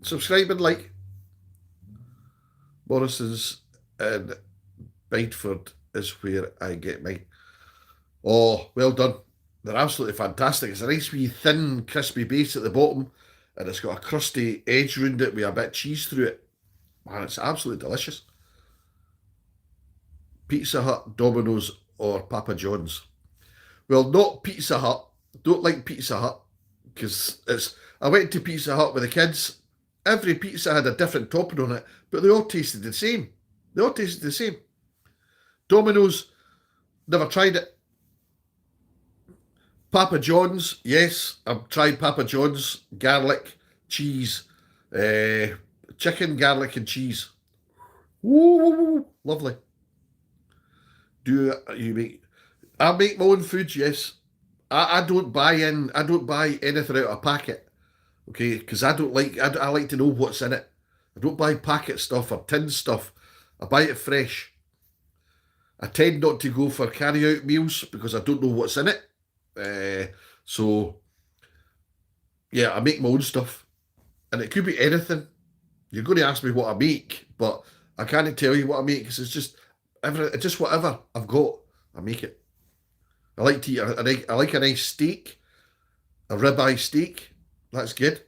Subscribe and like. Morrison's in Bideford is where I get mine. Oh, well done. They're absolutely fantastic. It's a nice wee thin, crispy base at the bottom, and it's got a crusty edge round it with a bit of cheese through it. Man, it's absolutely delicious. Pizza Hut, Domino's, or Papa John's? Well, not Pizza Hut. Don't like Pizza Hut because it's. I went to Pizza Hut with the kids. Every pizza had a different topping on it, but they all tasted the same. They all tasted the same. Domino's, never tried it. Papa John's, yes, I've tried Papa John's. Garlic, cheese, chicken, garlic, and cheese. Ooh, lovely. Do you make? I make my own food. Yes, I don't buy in. I don't buy anything out of a packet. Okay, because I don't like. I like to know what's in it. I don't buy packet stuff or tin stuff. I buy it fresh. I tend not to go for carry-out meals because I don't know what's in it. So yeah, I make my own stuff, and it could be anything. You're going to ask me what I make, but I can't tell you what I make because it's just whatever I've got, I make it. I like to eat. I like a nice steak, a ribeye steak. That's good.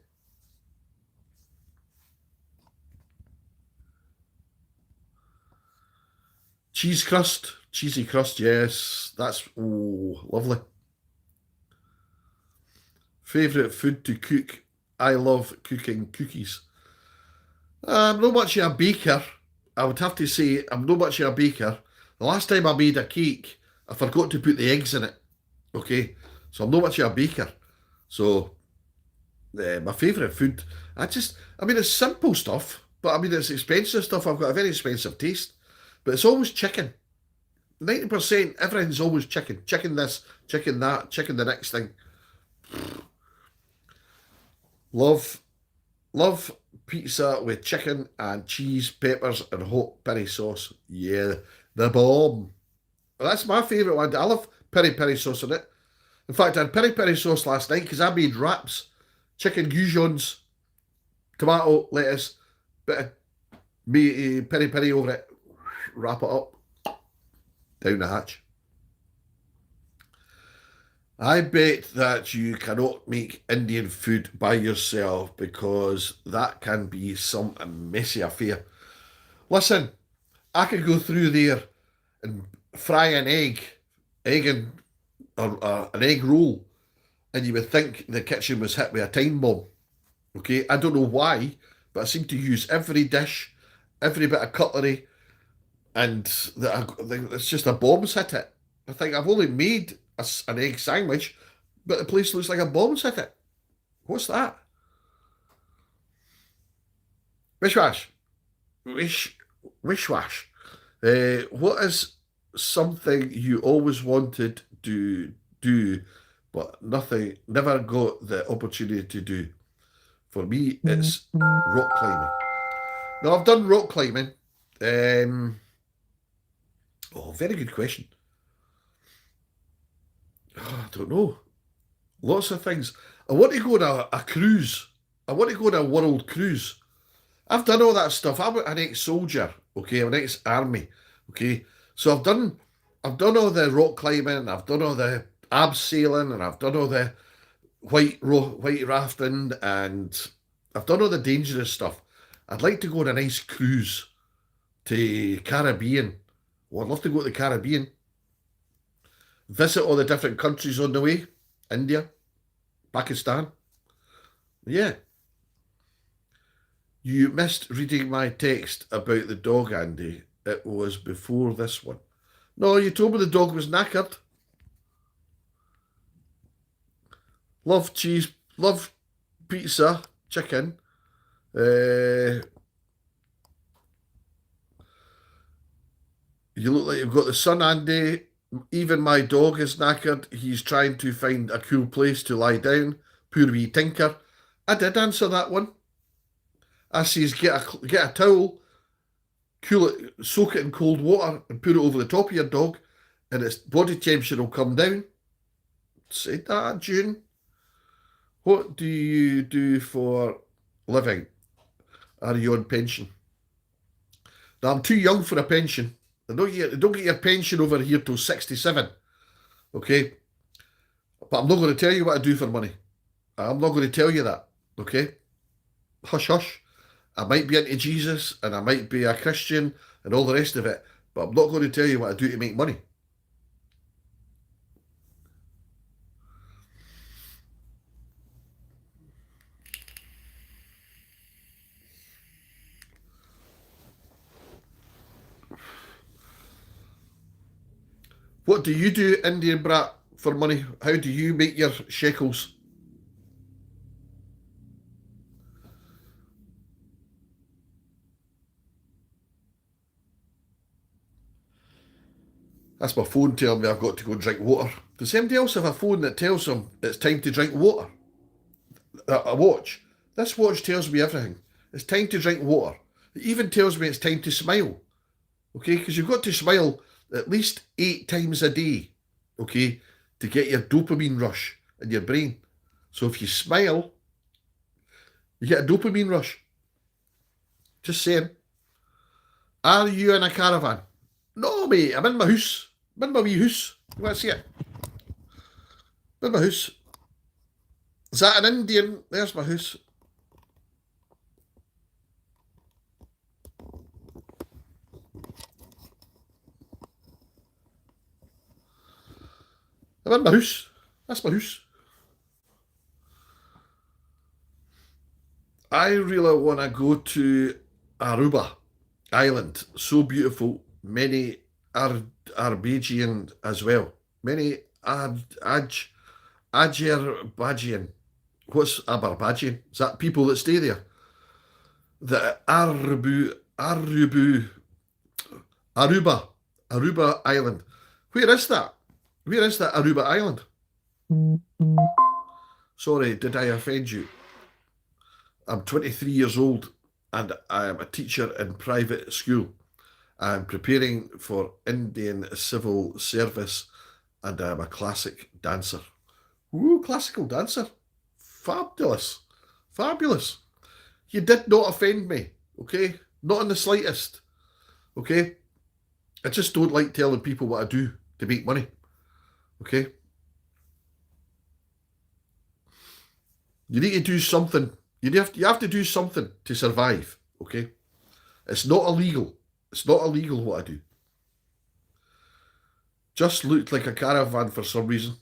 Cheese crust, cheesy crust. Yes, that's lovely. Favorite food to cook? I love cooking cookies. I'm not much of a baker. I would have to say I'm not much of a baker. The last time I made a cake, I forgot to put the eggs in it. Okay, so I'm not much of a baker. So my favourite food, I mean, it's simple stuff, but I mean, it's expensive stuff. I've got a very expensive taste, but it's always chicken. 90% everything's always chicken. Chicken this, chicken that, chicken the next thing. Love, love pizza with chicken and cheese, peppers, and hot peri sauce. Yeah, the bomb. That's my favourite one. I love peri sauce in it. In fact, I had peri sauce last night because I made wraps, chicken goujons, tomato, lettuce, bit of peri over it, wrap it up, down the hatch. I bet that you cannot make Indian food by yourself because that can be some messy affair. Listen, I could go through there and fry egg and or an egg roll, and you would think the kitchen was hit with a time bomb. Okay, I don't know why, but I seem to use every dish, every bit of cutlery, and it's just a bomb's hit it. I think I've only made an egg sandwich, but the place looks like a bomb's hit it. What's that? Wishwash. Wishwash. What is something you always wanted to do, but never got the opportunity to do? For me, it's rock climbing. Now, I've done rock climbing. Very good question. I don't know. Lots of things. I want to go on a cruise. I want to go on a world cruise. I've done all that stuff. I'm an ex-soldier, okay? I'm an ex-army, okay? So I've done all the rock climbing, I've done all the abseiling, and I've done all the white rafting, and I've done all the dangerous stuff. I'd like to go on a nice cruise to Caribbean. Well, I'd love to go to the Caribbean. Visit all the different countries on the way. India, Pakistan. Yeah. You missed reading my text about the dog, Andy. It was before this one. No, you told me the dog was knackered. Love cheese, love pizza, chicken. You look like you've got the sun, Andy. Even my dog is knackered. He's trying to find a cool place to lie down. Poor wee tinker. I did answer that one. I says, get a towel, cool it, soak it in cold water, and put it over the top of your dog, and its body temperature will come down. Said that, June. What do you do for living? Are you on pension? Now, I'm too young for a pension. Don't get your pension over here till 67. Okay? But I'm not going to tell you what I do for money. I'm not going to tell you that. Okay? Hush, hush. I might be into Jesus and I might be a Christian and all the rest of it, but I'm not going to tell you what I do to make money. What do you do, Indian brat, for money? How do you make your shekels? That's my phone telling me I've got to go and drink water. Does anybody else have a phone that tells them it's time to drink water? A watch. This watch tells me everything. It's time to drink water. It even tells me it's time to smile. Okay, because you've got to smile at least 8 times a day, okay, to get your dopamine rush in your brain. So if you smile, you get a dopamine rush. Just saying. Are you in a caravan? No, mate, I'm in my house. I'm in my wee house. You want to see it? I'm in my house. Is that an Indian? There's my house. I'm in my house. That's my house. I really want to go to Aruba Island. So beautiful. Many Arbagian as well. Many Azerbaijan. What's Azerbaijan? Is that people that stay there? The Aruba, Aruba Island. Where is that? Where is that Aruba Island? Sorry, did I offend you? I'm 23 years old and I am a teacher in private school. I'm preparing for Indian civil service and I'm a classic dancer. Ooh, classical dancer. Fabulous. Fabulous. You did not offend me, okay? Not in the slightest, okay? I just don't like telling people what I do to make money, okay? You need to do something. You have to do something to survive, okay? It's not illegal. It's not illegal what I do. Just looked like a caravan for some reason.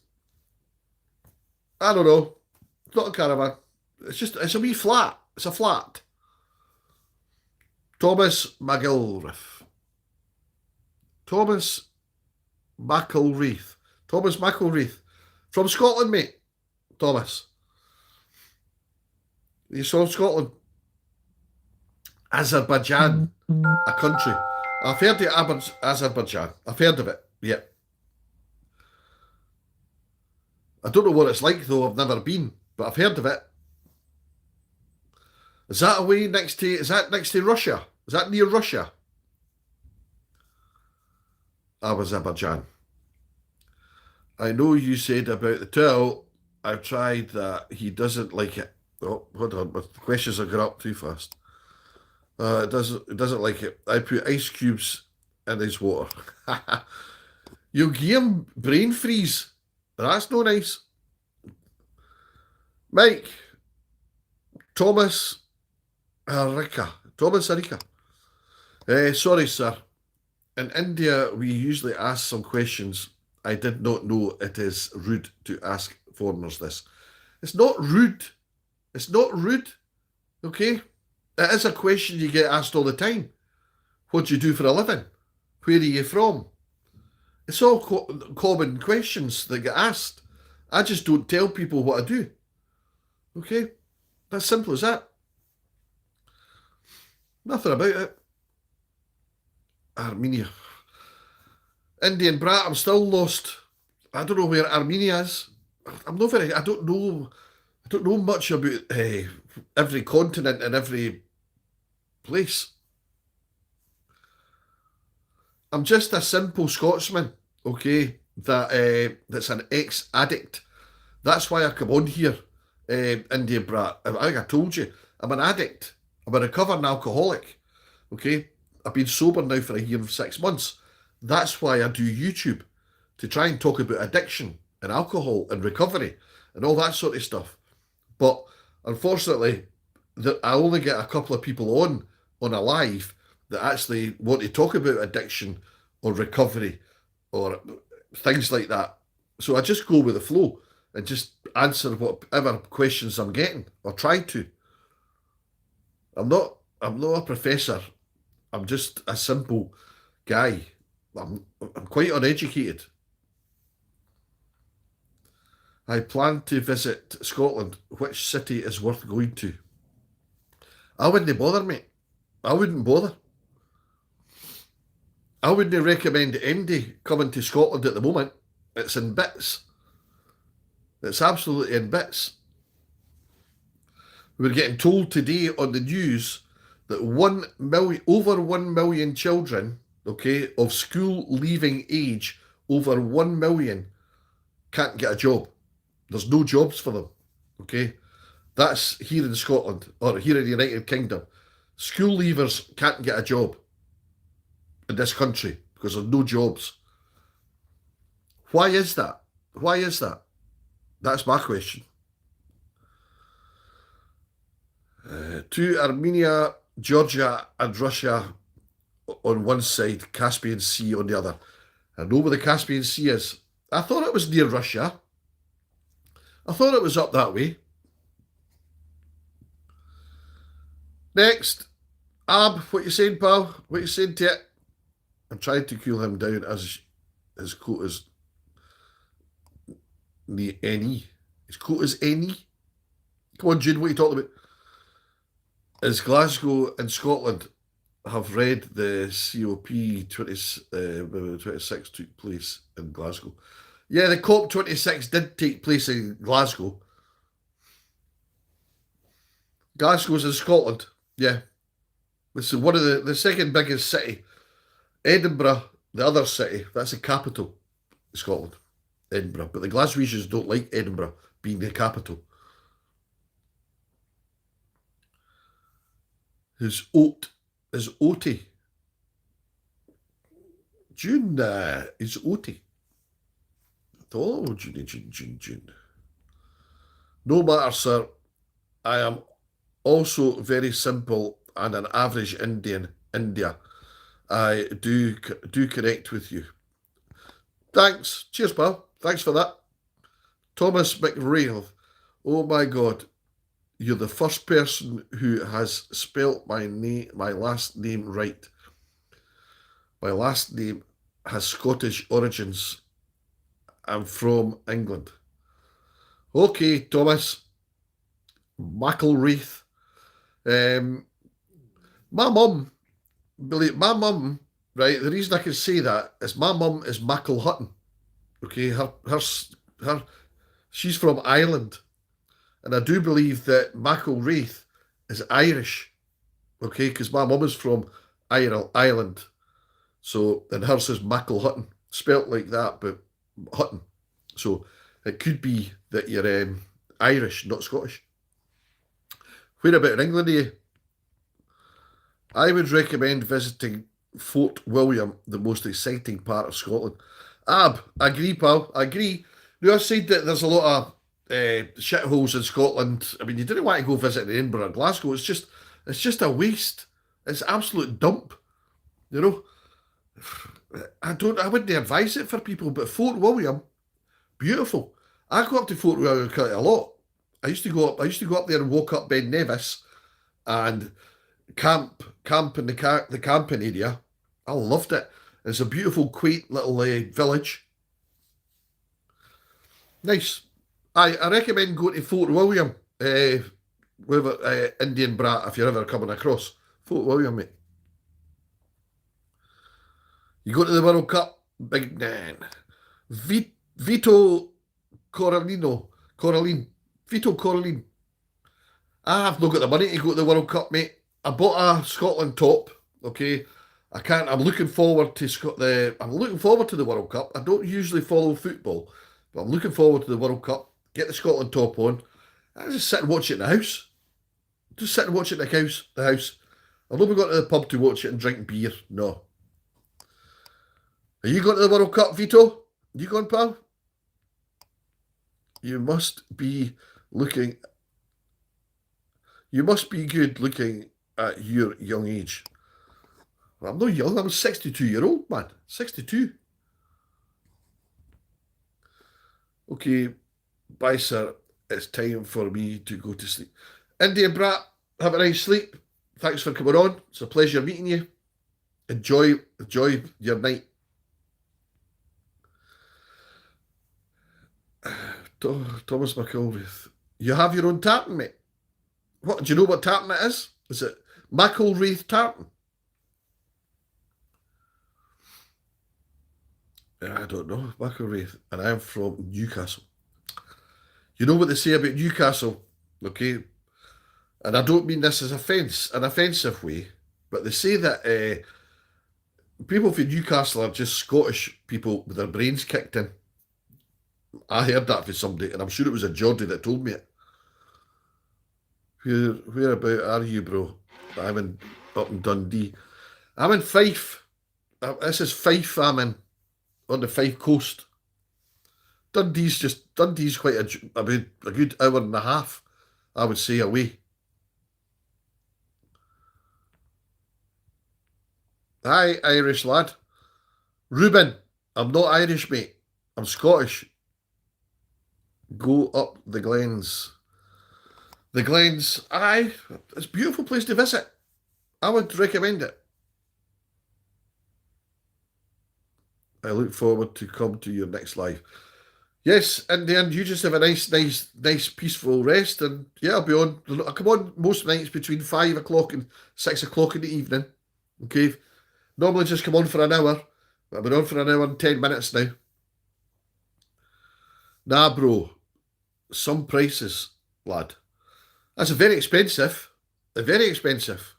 I don't know. It's not a caravan. It's a wee flat. It's a flat. Thomas McIlrath. Thomas McIlwraith. Thomas McIlwraith. From Scotland, mate. Thomas. He's from Scotland. Azerbaijan, a country. I've heard of Azerbaijan. I've heard of it. Yeah. I don't know what it's like though. I've never been, but I've heard of it. Is that away next to? Is that next to Russia? Is that near Russia? Azerbaijan. I know you said about the towel. I've tried that. He doesn't like it. Oh, hold on. My questions are going up too fast. It doesn't like it. I put ice cubes in his water. You give him brain freeze. That's no nice. Mike. Thomas Harika. Thomas Harika. Sorry, sir. In India, we usually ask some questions. I did not know it is rude to ask foreigners this. It's not rude. It's not rude. Okay? It is a question you get asked all the time. What do you do for a living? Where are you from? It's all common questions that get asked. I just don't tell people what I do. Okay? That's simple as that. Nothing about it. Armenia. Indian brat, I'm still lost. I don't know where Armenia is. I don't know much about every continent and every place. I'm just a simple Scotsman, okay, that's an ex-addict. That's why I come on here, Indian brat. I think I told you, I'm an addict. I'm a recovering alcoholic, okay? I've been sober now for a year and 6 months. That's why I do YouTube, to try and talk about addiction and alcohol and recovery and all that sort of stuff. But unfortunately, I only get a couple of people on a live that actually want to talk about addiction or recovery or things like that. So I just go with the flow and just answer whatever questions I'm getting, or try to. I'm not a professor. I'm just a simple guy. I'm quite uneducated. I plan to visit Scotland. Which city is worth going to? I wouldn't bother, mate. I wouldn't bother. I wouldn't recommend anybody coming to Scotland at the moment. It's in bits. It's absolutely in bits. We're getting told today on the news that over 1 million children, okay, of school leaving age, over 1 million, can't get a job. There's no jobs for them, okay? That's here in Scotland, or here in the United Kingdom. School leavers can't get a job in this country because there's no jobs. Why is that? Why is that? That's my question. To Armenia, Georgia and Russia on one side, Caspian Sea on the other. I know where the Caspian Sea is. I thought it was near Russia. I thought it was up that way. Next, Ab, what you saying, pal? What you saying to it? I'm trying to cool him down as his coat is the NE. His coat is NE. Come on, June, what are you talking about? Is Glasgow and Scotland have read the COP26 took place in Glasgow. Yeah, the COP26 did take place in Glasgow. Glasgow's in Scotland. Yeah. It's one of the second biggest city. Edinburgh, the other city, that's the capital of Scotland. Edinburgh. But the Glaswegians don't like Edinburgh being the capital. His oat is Oaty. June is Oaty. Oh, June. No matter, sir. I am also very simple and an average Indian. India. I do connect with you. Thanks. Cheers, pal. Thanks for that. Thomas McRae. Oh my God. You're the first person who has spelt my last name right. My last name has Scottish origins. I'm from England. Okay, Thomas. McElwraith. My mum, right, the reason I can say that is my mum is Mackle Hutton. Okay, she's from Ireland. And I do believe that McElwraith is Irish. Okay, because my mum is from Ireland. So, and hers is Mackle Hutton. Spelt like that, but Hutton. So, it could be that you're Irish, not Scottish. Where about in England are you? I would recommend visiting Fort William, the most exciting part of Scotland. Ab, I agree, pal. I agree. You know, I said that there's a lot of shitholes in Scotland. I mean, you didn't want to go visit Edinburgh or Glasgow. It's just a waste. It's absolute dump. You know, I wouldn't advise it for people, but Fort William, beautiful. I go up to Fort William quite a lot. I used to go up there and walk up Ben Nevis and camp in the camping area. I loved it. It's a beautiful, quaint little village. Nice. I recommend going to Fort William, Indian Brat, if you're ever coming across. Fort William, mate. You go to the World Cup, big man. Vito Coralline. Vito Coralline. I've not got the money to go to the World Cup, mate. I bought a Scotland top. Okay, I'm looking forward to I'm looking forward to the World Cup. I don't usually follow football, but I'm looking forward to the World Cup. Get the Scotland top on. I just sit and watch it in the house. Just sit and watch it in the house. I don't go to the pub to watch it and drink beer. No. Are you going to the World Cup, Vito? You going, pal? You must be good looking at your young age. Well, I'm not young, I'm a 62-year-old, man. 62. Okay, bye, sir. It's time for me to go to sleep. Indian Brat, have a nice sleep. Thanks for coming on. It's a pleasure meeting you. Enjoy your night. Thomas McElwraith. You have your own tartan, mate. What, do you know what tartan it is? Is it McElwraith tartan? I don't know, McElwraith. And I'm from Newcastle. You know what they say about Newcastle, okay? And I don't mean this as an offensive way, but they say that people from Newcastle are just Scottish people with their brains kicked in. I heard that from somebody, and I'm sure it was a Geordie that told me it. Whereabout are you, bro? I'm up in Dundee. I'm in Fife. This is Fife. I'm in on the Fife coast. Dundee's quite about a good hour and a half, I would say, away. Hi, Irish lad. Ruben, I'm not Irish, mate. I'm Scottish. Go up the glens. The Glens, aye, it's a beautiful place to visit. I would recommend it. I look forward to come to your next live. Yes, in the end, you just have a nice, peaceful rest, and yeah, I'll be on. I come on most nights between 5 o'clock and 6 o'clock in the evening. Okay, normally just come on for an hour. But I've been on for an hour and 10 minutes now. Nah, bro, some prices, lad. That's very expensive. Very expensive.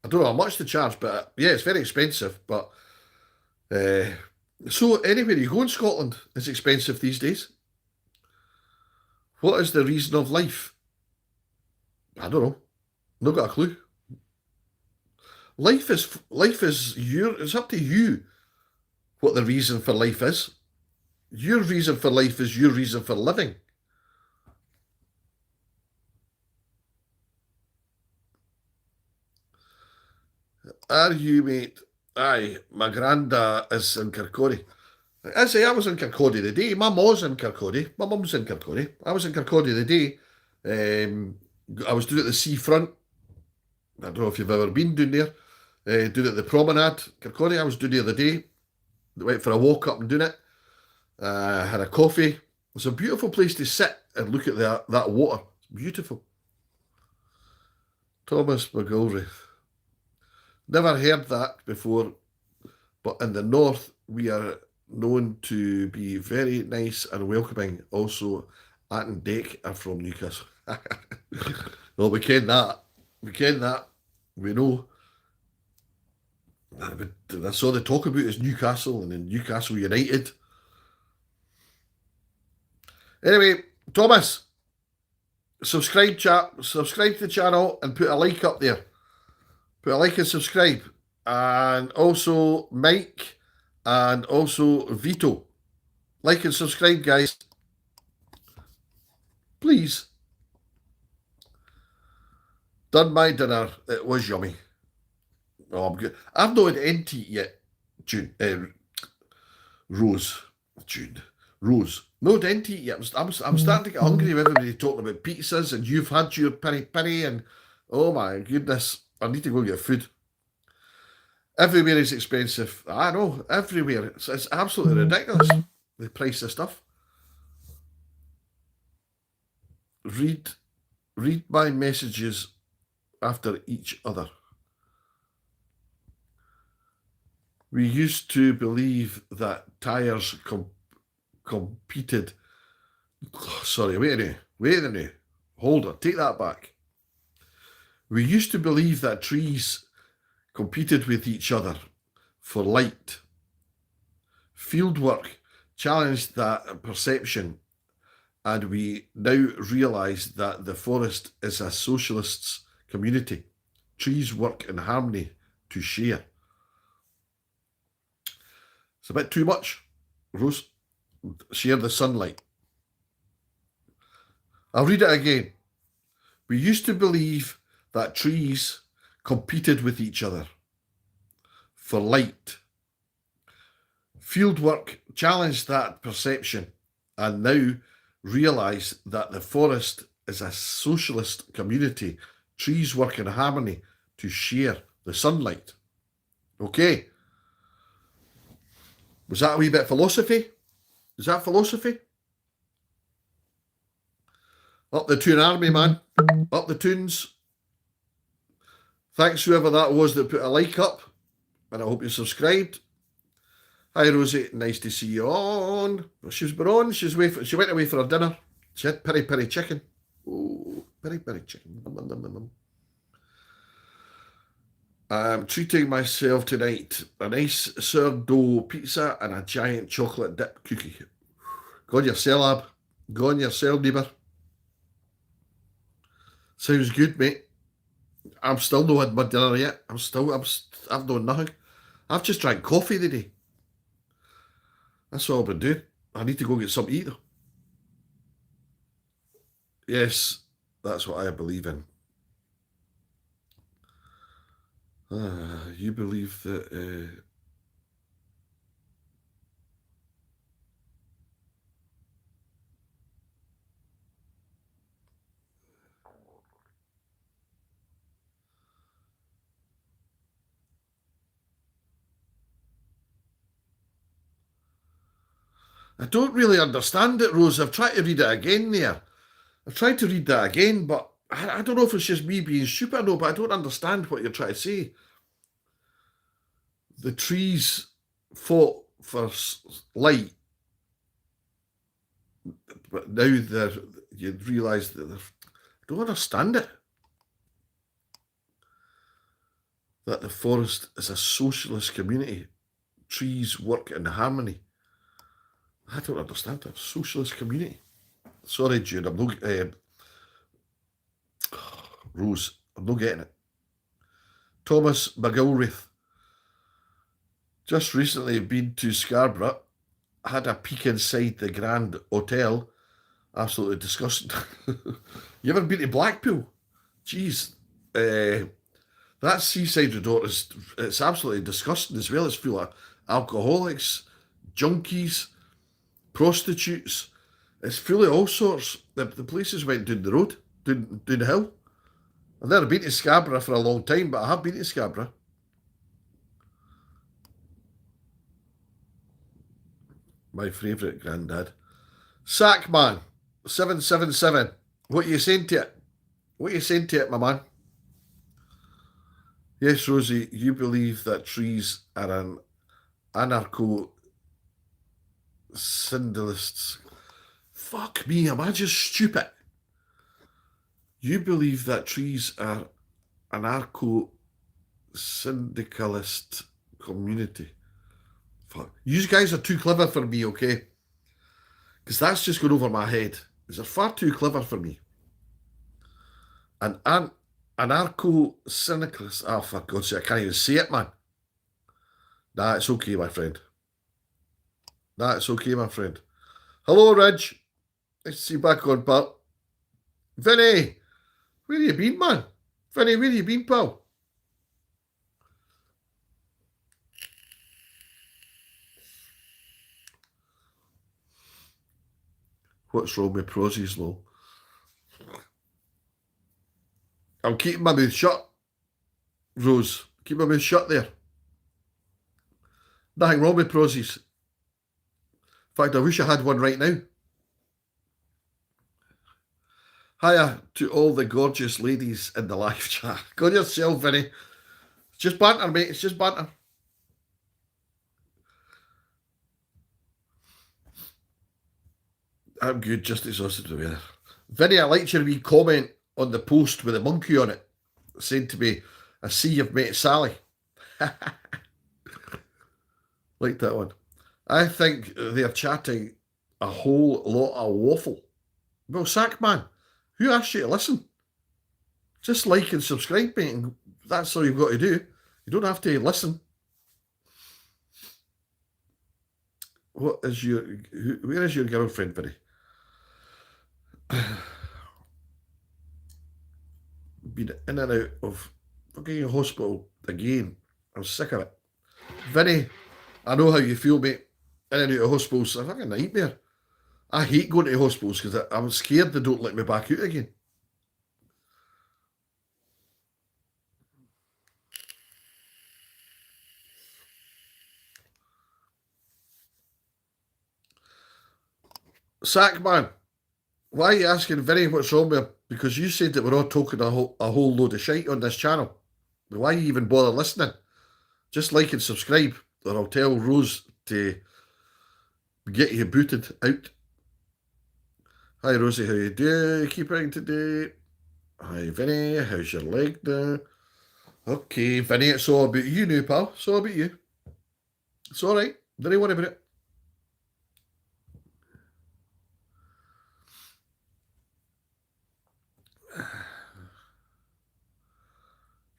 I don't know how much to charge, but yeah, it's very expensive. But uh, so anywhere you go in Scotland, it's expensive these days. What is the reason of life? I don't know. Not got a clue. Life is your. It's up to you what the reason for life is. Your reason for life is your reason for living. Are you, mate? Aye, my granda is in Kirkcaldy. I say I was in Kirkcaldy the day. My mom's in Kirkcaldy. My mum's in Kirkcaldy. I was in Kirkcaldy the day. I was doing it at the seafront. I don't know if you've ever been down there. Doing it at the promenade, Kirkcaldy. I was doing it the other day. Went for a walk up and doing it. Had a coffee. It's a beautiful place to sit and look at that water. It's beautiful. Thomas McGilwraith. Never heard that before, but in the north we are known to be very nice and welcoming. Also, Ant and Dec are from Newcastle. Well, we ken that. We ken that. We know. That's all they talk about is Newcastle and then Newcastle United. Anyway, Thomas, subscribe, chat. Subscribe to the channel and put a like up there. Put a like and subscribe. And also Mike and also Vito. Like and subscribe, guys. Please. Done my dinner. It was yummy. Oh, I'm good. I've not had any tea yet. June. Rose. June. Rose. No denti yet. I'm starting to get hungry with everybody talking about pizzas and you've had your peri peri and oh my goodness. I need to go get food. Everywhere is expensive. I know, everywhere. It's absolutely ridiculous, the price of stuff. Read my messages after each other. We used to believe that tires competed. Sorry, wait a minute. Hold on, take that back. We used to believe that trees competed with each other for light. Fieldwork challenged that perception, and we now realise that the forest is a socialist's community. Trees work in harmony to share. It's a bit too much, Rose. Share the sunlight. I'll read it again. We used to believe that trees competed with each other for light. Fieldwork challenged that perception and now realise that the forest is a socialist community. Trees work in harmony to share the sunlight. Okay. Was that a wee bit philosophy? Is that philosophy? Up the Toon Army, man. Up the Toons. Thanks whoever that was that put a like up. And I hope you subscribed. Hi Rosie, nice to see you on. Well, she's been on. She went away for her dinner. She had peri peri chicken. Oh, peri peri chicken. I'm treating myself tonight. A nice sourdough pizza and a giant chocolate dip cookie. Go on yourself, Ab. Go on yourself, neighbour. Sounds good, mate. I'm still not had my dinner yet. I've done nothing. I've just drank coffee today. That's all I've been doing. I need to go get something to eat though. Yes, that's what I believe in. You believe that I don't really understand it, Rose. I've tried to read it again there. I've tried to read that again, but I don't know if it's just me being stupid or no, but I don't understand what you're trying to say. The trees fought for light, but now you realise that I don't understand it. That the forest is a socialist community. Trees work in harmony. I don't understand that. Socialist community. Sorry, Jude, I'm not... Rose, I'm not getting it. Thomas McGilwraith. Just recently been to Scarborough. Had a peek inside the Grand Hotel. Absolutely disgusting. You ever been to Blackpool? Jeez. That seaside resort it's absolutely disgusting as well. It's full of alcoholics, junkies, prostitutes. It's full of all sorts. The places went down the road, down the hill. I've never been to Scarborough for a long time, but I have been to Scarborough. My favourite granddad. Sackman, 777. What are you saying to it? What are you saying to it, my man? Yes, Rosie, you believe that trees are an anarcho-syndicalists. Fuck me, am I just stupid? You believe that trees are anarcho-syndicalist community. Fuck. You guys are too clever for me, okay? Because that's just going over my head. These are far too clever for me. An anarcho-syndicalist. Oh, for God's sake, I can't even say it, man. Nah, it's okay, my friend. Nah, it's okay, my friend. Hello, Ridge. Nice to see you back on, pal. Vinny, where you been, man? Vinny, where you been, pal? What's wrong with Prozzy's low? I'm keeping my mouth shut, Rose. Keep my mouth shut there. Nothing wrong with Prozzy's. In fact, I wish I had one right now. Hiya to all the gorgeous ladies in the live chat. Go yourself, Vinny. It's just banter, mate. It's just banter. I'm good, just exhausted with the Vinny, I liked your wee comment on the post with the monkey on it, saying to me, I see you've met Sally. Like that one. I think they're chatting a whole lot of waffle. Well, Sackman, who asked you to listen? Just like and subscribe, mate, and that's all you've got to do. You don't have to listen. Where is your girlfriend, Vinny? Been in and out of fucking hospital again. I'm sick of it. Vinny, I know how you feel, mate. In and out of hospitals, it's a fucking nightmare. I hate going to hospitals because I'm scared they don't let me back out again. Sackman, why are you asking Vinny what's wrong with him? Because you said that we're all talking a whole load of shite on this channel. Why you even bother listening? Just like and subscribe, or I'll tell Rose to get you booted out. Hi Rosie, how you doing? Keeping today? Hi Vinny, how's your leg now? Okay, Vinny, it's all about you now, pal. It's all about you. It's all right. Don't worry about it.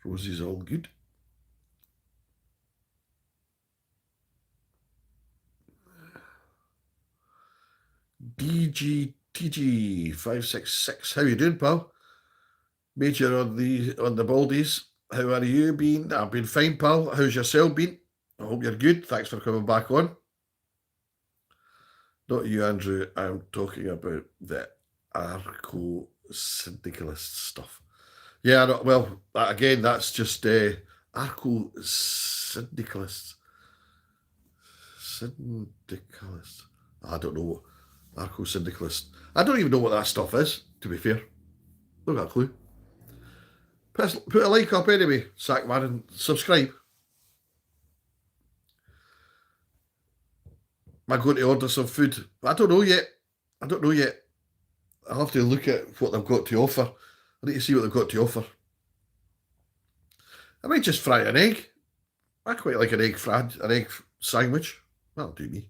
Rosie's all good. DGTG566. How you doing, pal? Major on the Baldies. How are you been? I've been fine, pal. How's yourself been? I hope you're good. Thanks for coming back on. Not you, Andrew. I'm talking about the arco-syndicalist stuff. Yeah, no, well, again, that's just arco-syndicalists. Syndicalists. I don't know. Narco-syndicalist. I don't even know what that stuff is, to be fair. Not got a clue. Put a like up anyway, Sackman, and subscribe. Am I going to order some food? I don't know yet. I'll have to look at what they've got to offer. I need to see what they've got to offer. I might just fry an egg. I quite like an egg sandwich. That'll do me.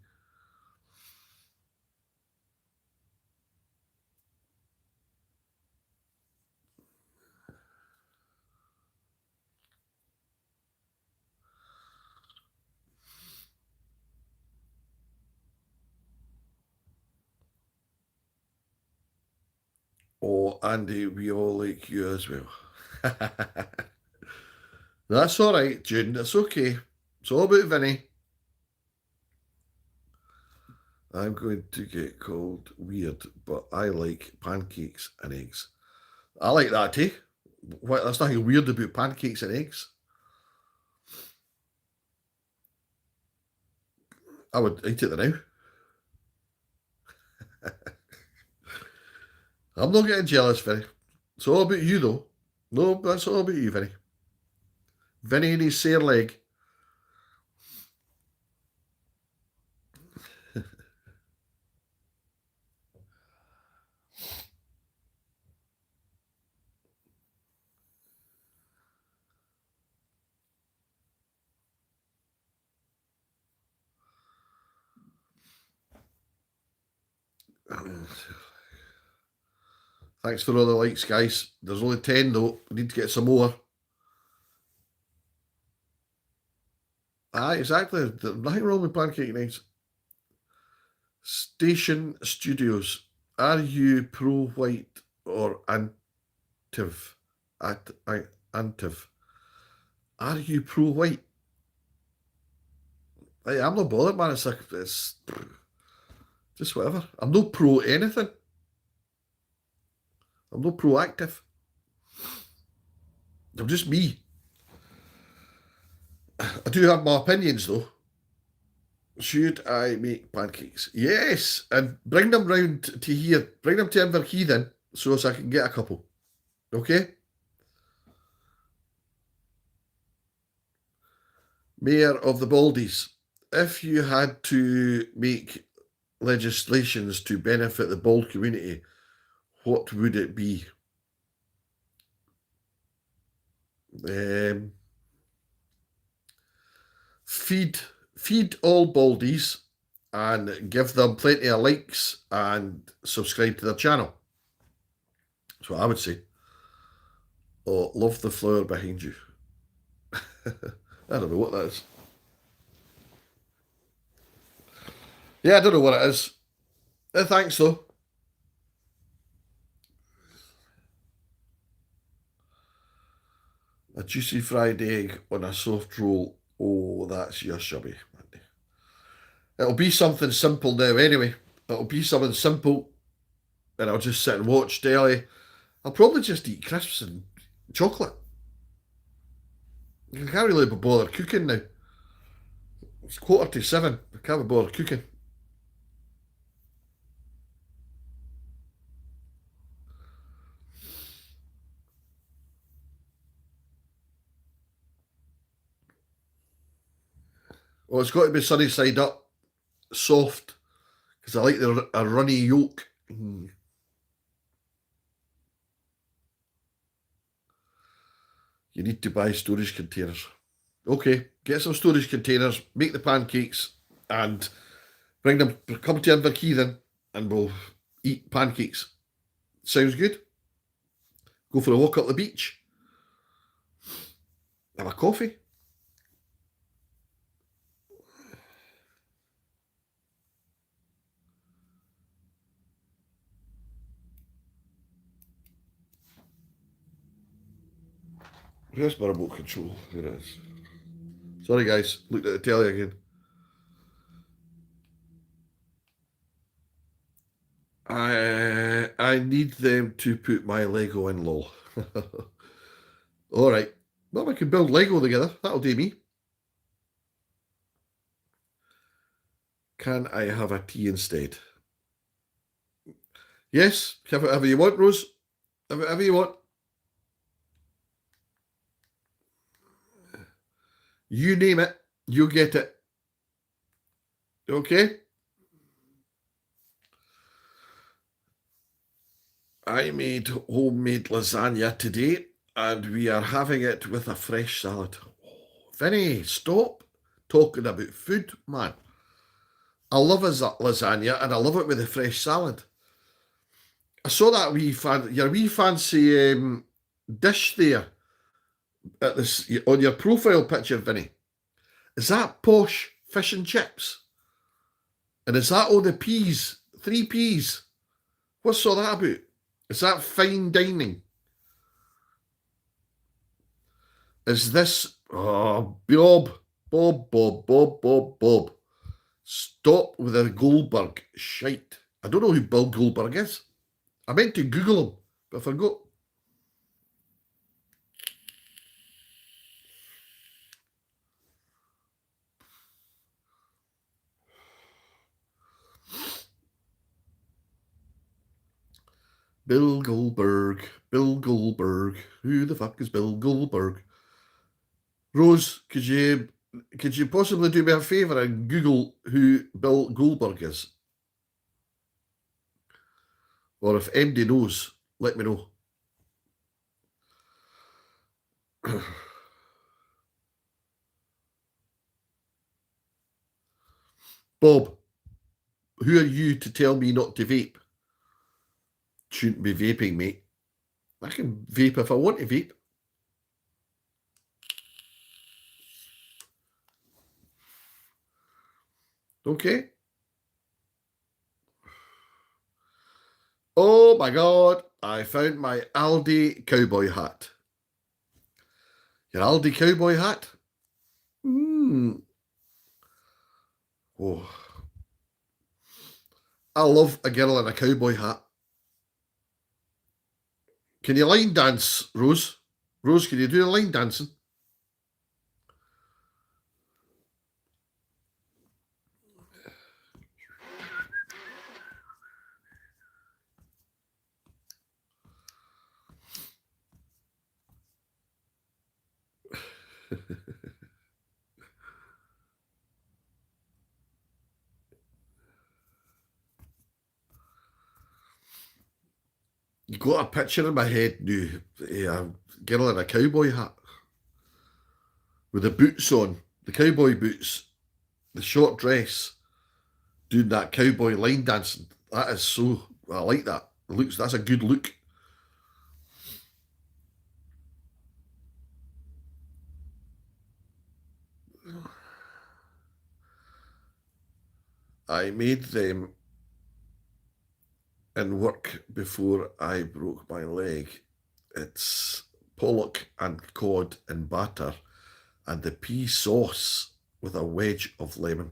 Oh, Andy, we all like you as well. That's all right, June. That's okay. It's all about Vinny. I'm going to get called weird, but I like pancakes and eggs. I like that too. What, there's nothing weird about pancakes and eggs. I would eat it now. I'm not getting jealous, Vinny. It's all about you, though. No, that's all about you, Vinny. Vinny and his sore leg. Thanks for all the likes, guys. There's only 10, though. We need to get some more. Exactly. There's nothing wrong with pancake nights. Station Studios. Are you pro-white or antiv? Antiv. Are you pro-white? Hey, I'm not bothered, man. It's just whatever. I'm not pro anything. I'm not proactive. I'm just me. I do have my opinions, though. Should I make pancakes? Yes, and bring them round to here. Bring them to Inverkeithing so as I can get a couple. Okay? Mayor of the Baldies, if you had to make legislations to benefit the bald community, what would it be? Feed all baldies and give them plenty of likes and subscribe to their channel. That's what I would say. Oh, love the flower behind you. I don't know what that is. Yeah, I don't know what it is. Thanks, though. A juicy fried egg on a soft roll. Oh, that's your shubby. It'll be something simple now, anyway. It'll be something simple, and I'll just sit and watch telly. I'll probably just eat crisps and chocolate. I can't really be bothered cooking now. It's 7:15. I can't be bothered cooking. Well, it's got to be sunny side up, soft, because I like a runny yolk. Mm. You need to buy storage containers. Okay, get some storage containers, make the pancakes, and bring them. Come to Inverkeithing, and we'll eat pancakes. Sounds good. Go for a walk up the beach. Have a coffee. Where's my remote control? There it is. Sorry, guys. Looked at the telly again. I need them to put my Lego in, lol. All right. Well, we can build Lego together. That'll do me. Can I have a tea instead? Yes, have whatever you want, Rose. Have whatever you want. You name it, you get it. Okay? I made homemade lasagna today, and we are having it with a fresh salad. Oh, Vinny, stop talking about food, man. I love a lasagna, and I love it with a fresh salad. I saw that your wee fancy dish there at this on your profile picture, Vinny. Is that posh fish and chips? And is that all the peas? 3 peas? What's all that about? Is that fine dining? Is this Bob? Stop with the Goldberg shite. I don't know who Bill Goldberg is. I meant to Google him, but I forgot. Bill Goldberg. Who the fuck is Bill Goldberg? Rose, could you possibly do me a favour and Google who Bill Goldberg is? Or if MD knows, let me know. Bob, who are you to tell me not to vape? Shouldn't be vaping, mate. I can vape if I want to vape. Okay. Oh my God, I found my Aldi cowboy hat. Your Aldi cowboy hat? Oh. I love a girl in a cowboy hat. Can you line dance, Rose? Rose, can you do the line dancing? You got a picture in my head now, a girl in a cowboy hat with the boots on, the cowboy boots, the short dress, doing that cowboy line dancing. That is so, I like that. That's a good look. I made them in work before I broke my leg. It's pollock and cod in batter and the pea sauce with a wedge of lemon.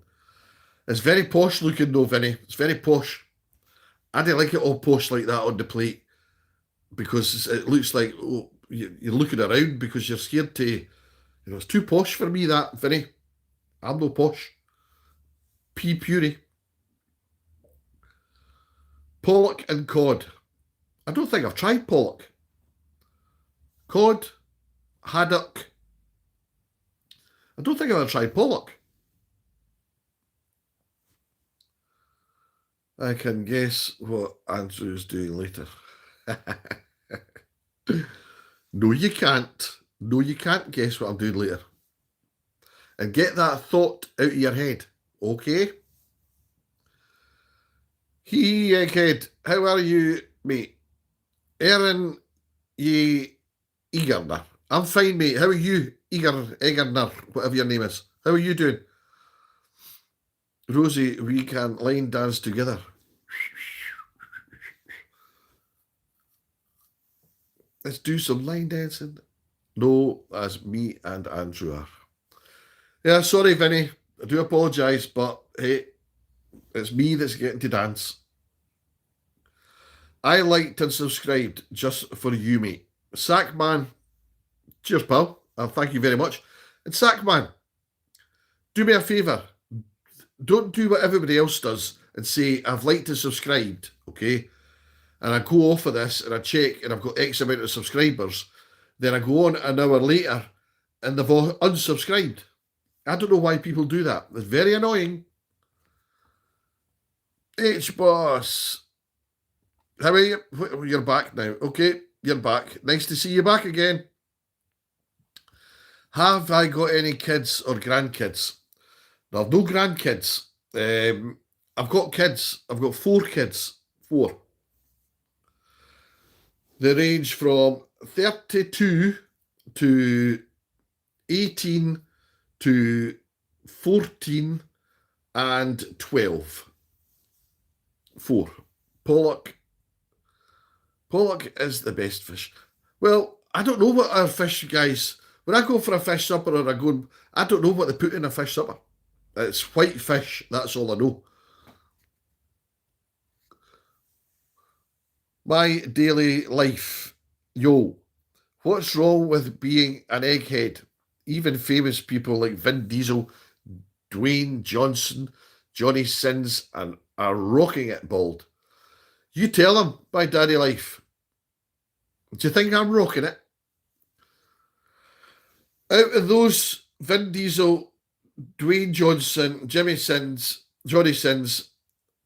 It's very posh looking though, Vinny. It's very posh. I don't like it all posh like that on the plate because it looks like you're looking around because you're scared to, it's too posh for me, that, Vinny. I'm no posh. Pea puree. Pollock and cod. I don't think I've tried pollock. Cod, haddock. I don't think I've ever tried pollock. I can guess what Andrew's doing later. No, you can't. No, you can't guess what I'm doing later. And get that thought out of your head, okay? He, kid, how are you, mate? Erin, ye Eagerner. I'm fine, mate. How are you, Eagerner, whatever your name is? How are you doing? Rosie, we can line dance together. Let's do some line dancing. No, as me and Andrew are. Yeah, sorry, Vinny. I do apologise, but hey, it's me that's getting to dance. I liked and subscribed just for you, mate. Sackman, cheers, pal. Thank you very much. And Sackman, do me a favour. don't do what everybody else does and say, I've liked and subscribed, okay? And I go off of this and I check and I've got X amount of subscribers. Then I go on an hour later and they've all unsubscribed. I don't know why people do that. It's very annoying. H-Boss. How are you? You're back now. Okay, you're back. Nice to see you back again. Have I got any kids or grandkids? No, I've no grandkids. I've got kids. I've got 4 kids. 4. They range from 32 to 18 to 14 and 12. 4. Pollock. Pollock is the best fish. Well, I don't know what our fish guys... When I go for a fish supper or I don't know what they put in a fish supper. It's white fish, that's all I know. My daily life. Yo, what's wrong with being an egghead? Even famous people like Vin Diesel, Dwayne Johnson, Johnny Sins, and are rocking it bald. You tell them, my daddy life. Do you think I'm rocking it? Out of those, Vin Diesel, Dwayne Johnson, Jimmy Sins, Johnny Sins,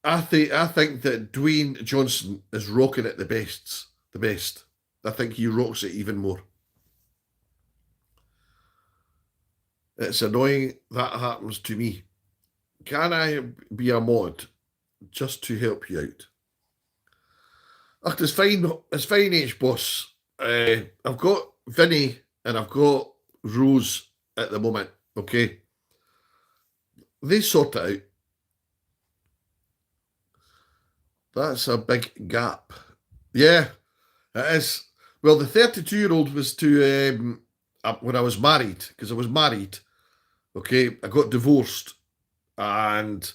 I think that Dwayne Johnson is rocking it the best. The best. I think he rocks it even more. It's annoying that happens to me. Can I be a mod just to help you out? Ugh, it's fine, H-Boss. I've got Vinny and I've got Rose at the moment, okay? They sort it out. That's a big gap. Yeah, it is. Well, the 32-year-old was to, when I was married, because I was married, okay? I got divorced, and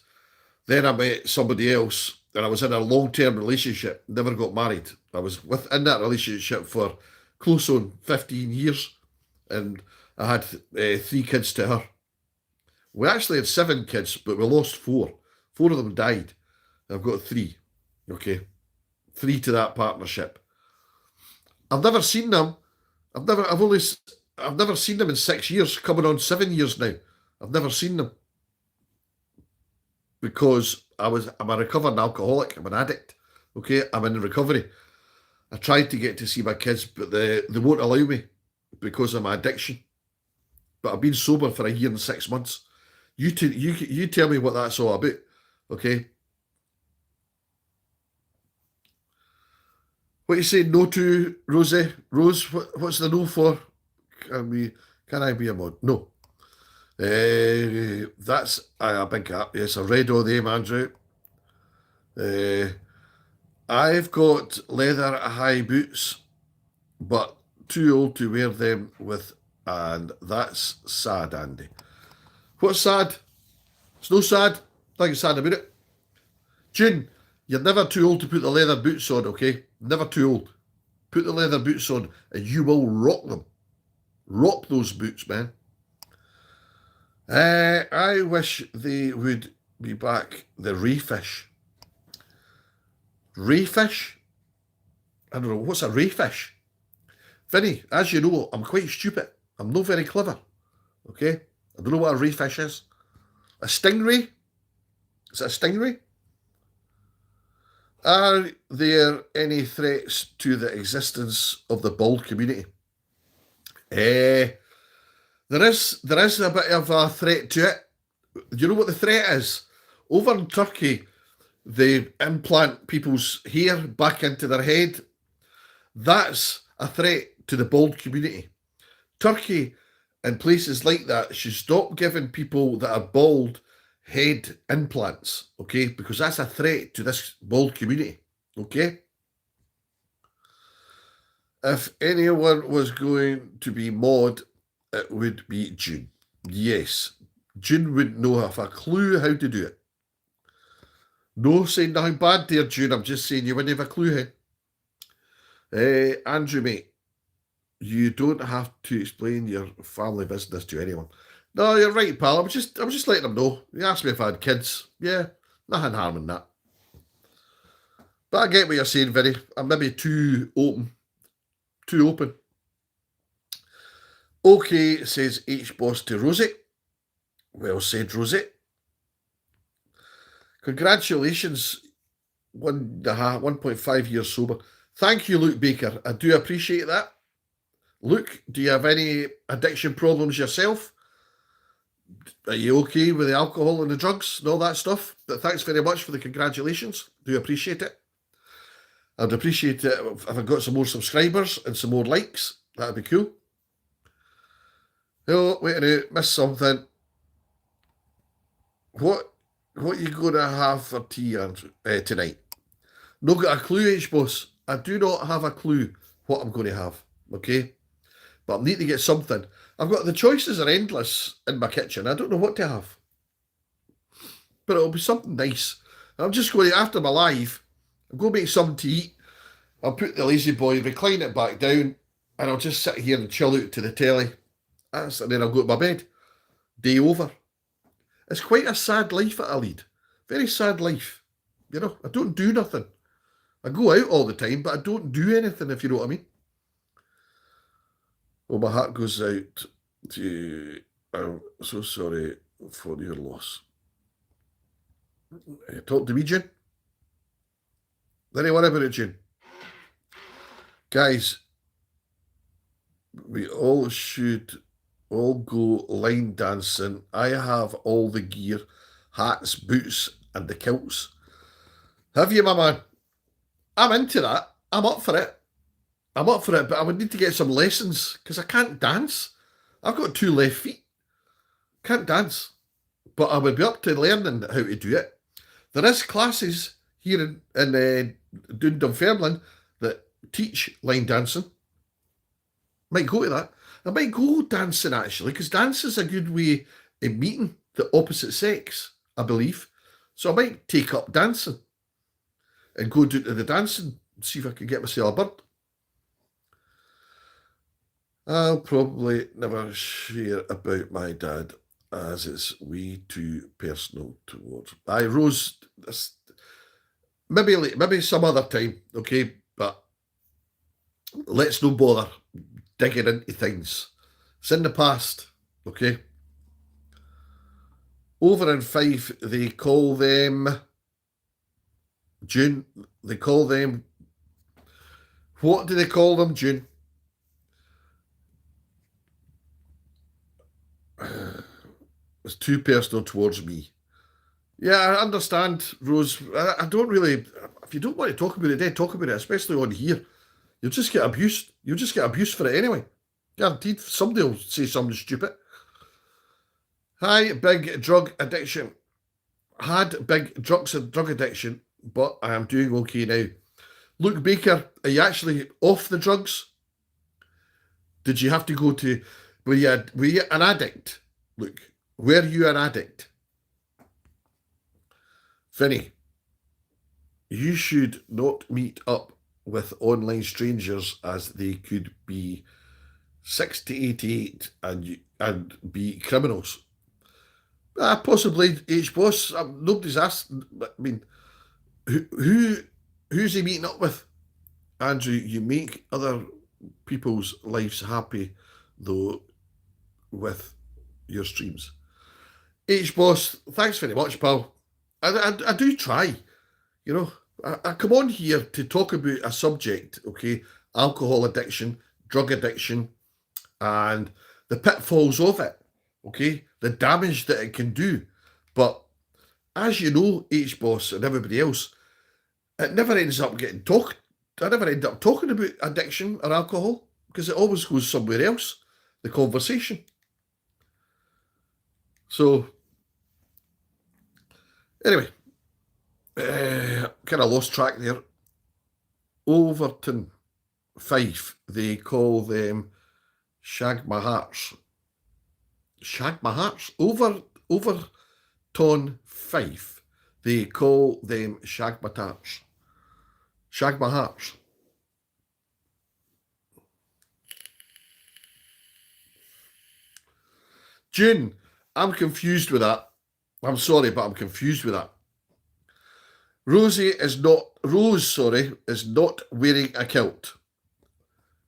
then I met somebody else, and I was in a long-term relationship, never got married. I was in that relationship for close on 15 years, and I had 3 kids to her. We actually had 7 kids, but we lost 4. 4 of them died. I've got 3. Okay. 3 to that partnership. I've never seen them. I've never seen them in 6 years, coming on 7 years now. I've never seen them. Because I'm a recovering alcoholic. I'm an addict. Okay. I'm in recovery. I tried to get to see my kids, but they won't allow me because of my addiction. But I've been sober for 1 year and 6 months. You tell me what that's all about, okay? What you say no to, Rosie? Rose, what's the no for? Can I be a mod? No. That's a big gap. Yes, I read all them, Andrew. I've got leather high boots, but too old to wear them with, and that's sad, Andy. What's sad? It's no sad. Nothing sad about it. June, you're never too old to put the leather boots on, okay? Never too old. Put the leather boots on and you will rock them. Rock those boots, man. I wish they would be back. The rayfish. Rayfish? I don't know. What's a rayfish? Vinny, as you know, I'm quite stupid. I'm not very clever. Okay? I don't know what a rayfish is. A stingray? Is it a stingray? Are there any threats to the existence of the bald community? There is a bit of a threat to it. Do you know what the threat is? Over in Turkey, they implant people's hair back into their head. That's a threat to the bald community. Turkey and places like that should stop giving people that are bald head implants, okay? Because that's a threat to this bald community, okay? If anyone was going to be mod, it would be June. Yes, June wouldn't know have a clue how to do it. No saying nothing bad there, June. I'm just saying you wouldn't have a clue, hey? Andrew, mate, you don't have to explain your family business to anyone. No, you're right, pal. I was just letting him know. He asked me if I had kids. Yeah, nothing harm in that. But I get what you're saying, Vinny. I'm maybe too open. Too open. Okay, says H Boss to Rosie. Well said, Rosie. Congratulations, 1.5 years sober. Thank you, Luke Baker. I do appreciate that. Luke, do you have any addiction problems yourself? Are you okay with the alcohol and the drugs and all that stuff? But thanks very much for the congratulations. Do appreciate it. I'd appreciate it if I got some more subscribers and some more likes. That'd be cool. Oh, wait a minute, missed something. What you gonna have for tea tonight? No got a clue, H-Boss. I do not have a clue what I'm going to have, okay? But I need to get something. I've got the choices are endless in my kitchen. I don't know what to have. But it'll be something nice. I'm just going to, after my live, I'm going to make something to eat. I'll put the lazy boy, recline it back down, and I'll just sit here and chill out to the telly. And then I'll go to my bed. Day over. It's quite a sad life that I lead. Very sad life. You know, I don't do nothing. I go out all the time, but I don't do anything, if you know what I mean. Well, my heart goes out to... I'm so sorry for your loss. Talk to me, June. Anyone about it, June? Guys, we all should all go line dancing. I have all the gear, hats, boots, and the kilts. Have you, my man? I'm into that. I'm up for it. But I would need to get some lessons because I can't dance. I've got 2 left feet. Can't dance. But I would be up to learning how to do it. There is classes here in Dunfermline that teach line dancing. Might go to that. I might go dancing actually, because dance is a good way of meeting the opposite sex, I believe. So I might take up dancing and go do to the dancing, see if I can get myself a bird. I'll probably never share about my dad as it's way too personal towards. Rose, maybe some other time, okay? But let's no bother digging into things. It's in the past, okay? Over in Fife, they call them June. They call them... What do they call them, June? It's too personal towards me. Yeah, I understand, Rose. I don't really... If you don't want to talk about it, then talk about it, especially on here. You'll just get abused. You'll just get abused for it anyway. Guaranteed. Somebody will say something stupid. Hi, big drug addiction. Had big drug addiction, but I am doing okay now. Luke Baker, are you actually off the drugs? Did you have to go to... Were you an addict, Luke? Were you an addict? Vinny, you should not meet up with online strangers as they could be 6088 and be criminals. Possibly H-Boss. Nobody's asked. I mean, who's he meeting up with? Andrew, you make other people's lives happy, though, with your streams. H-Boss, thanks very much, pal. I do try. You know, I come on here to talk about a subject, okay? Alcohol addiction, drug addiction, and the pitfalls of it, okay? The damage that it can do. But as you know, H-Boss and everybody else, it never ends up getting talked. I never end up talking about addiction or alcohol because it always goes somewhere else, the conversation. So, anyway, kind of lost track there. Overton, Fife, they call them Shag My Hearts. Shag My Hearts? Overton, Fife, they call them Shag My Tarts. Shag My Hearts. June, I'm confused with that. I'm sorry, but I'm confused with that. Rose, is not wearing a kilt.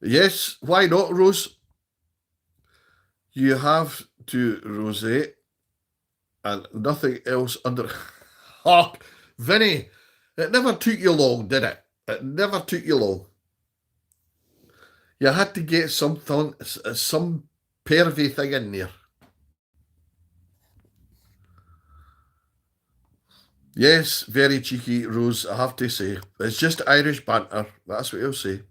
Yes, why not, Rose? You have to, Rose, and nothing else under. Oh, Vinny, it never took you long, did it? It never took you long. You had to get some pervy thing in there. Yes, very cheeky, Rose, I have to say. It's just Irish banter. That's what he'll say.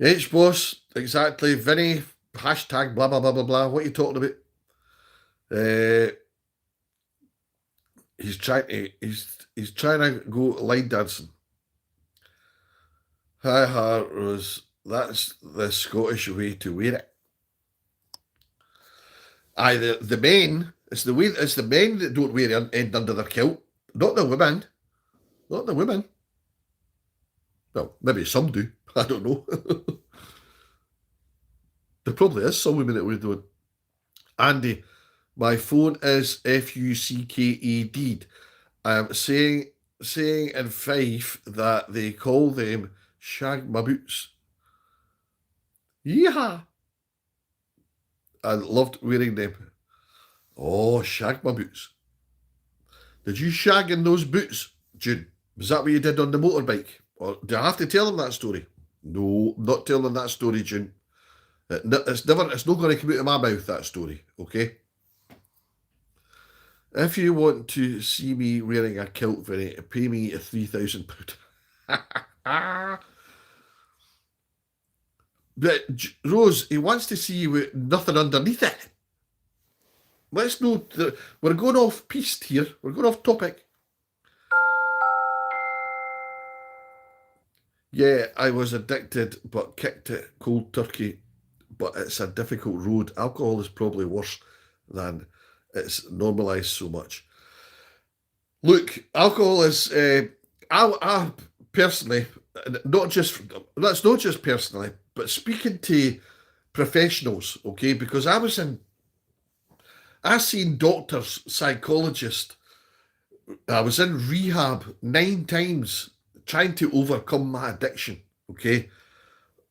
H boss, exactly. Vinny, hashtag blah blah blah blah blah. What are you talking about? He's trying to go line dancing. Ha ha, Rose. That's the Scottish way to wear it. Aye, the men. It's the men that don't wear end under their kilt, not the women. Not the women. Well, maybe some do. I don't know. There probably is some women that would do it. Andy, my phone is fucked. I'm saying in Fife that they call them shag my boots. Yeehaw! I loved wearing them. Oh, shag my boots. Did you shag in those boots, June? Was that what you did on the motorbike? Or do I have to tell them that story? No, not telling them that story, June. It's not going to come out of my mouth, that story, okay? If you want to see me wearing a kilt, Vinny, pay me £3,000. But Rose, he wants to see you with nothing underneath it. Let's know. We're going off piste here. We're going off topic. Yeah, I was addicted, but kicked it cold turkey. But it's a difficult road. Alcohol is probably worse than it's normalised so much. Look, alcohol is. I personally, that's not just personally, but speaking to professionals, okay, because I seen doctors, psychologists. I was in rehab 9 times trying to overcome my addiction, okay.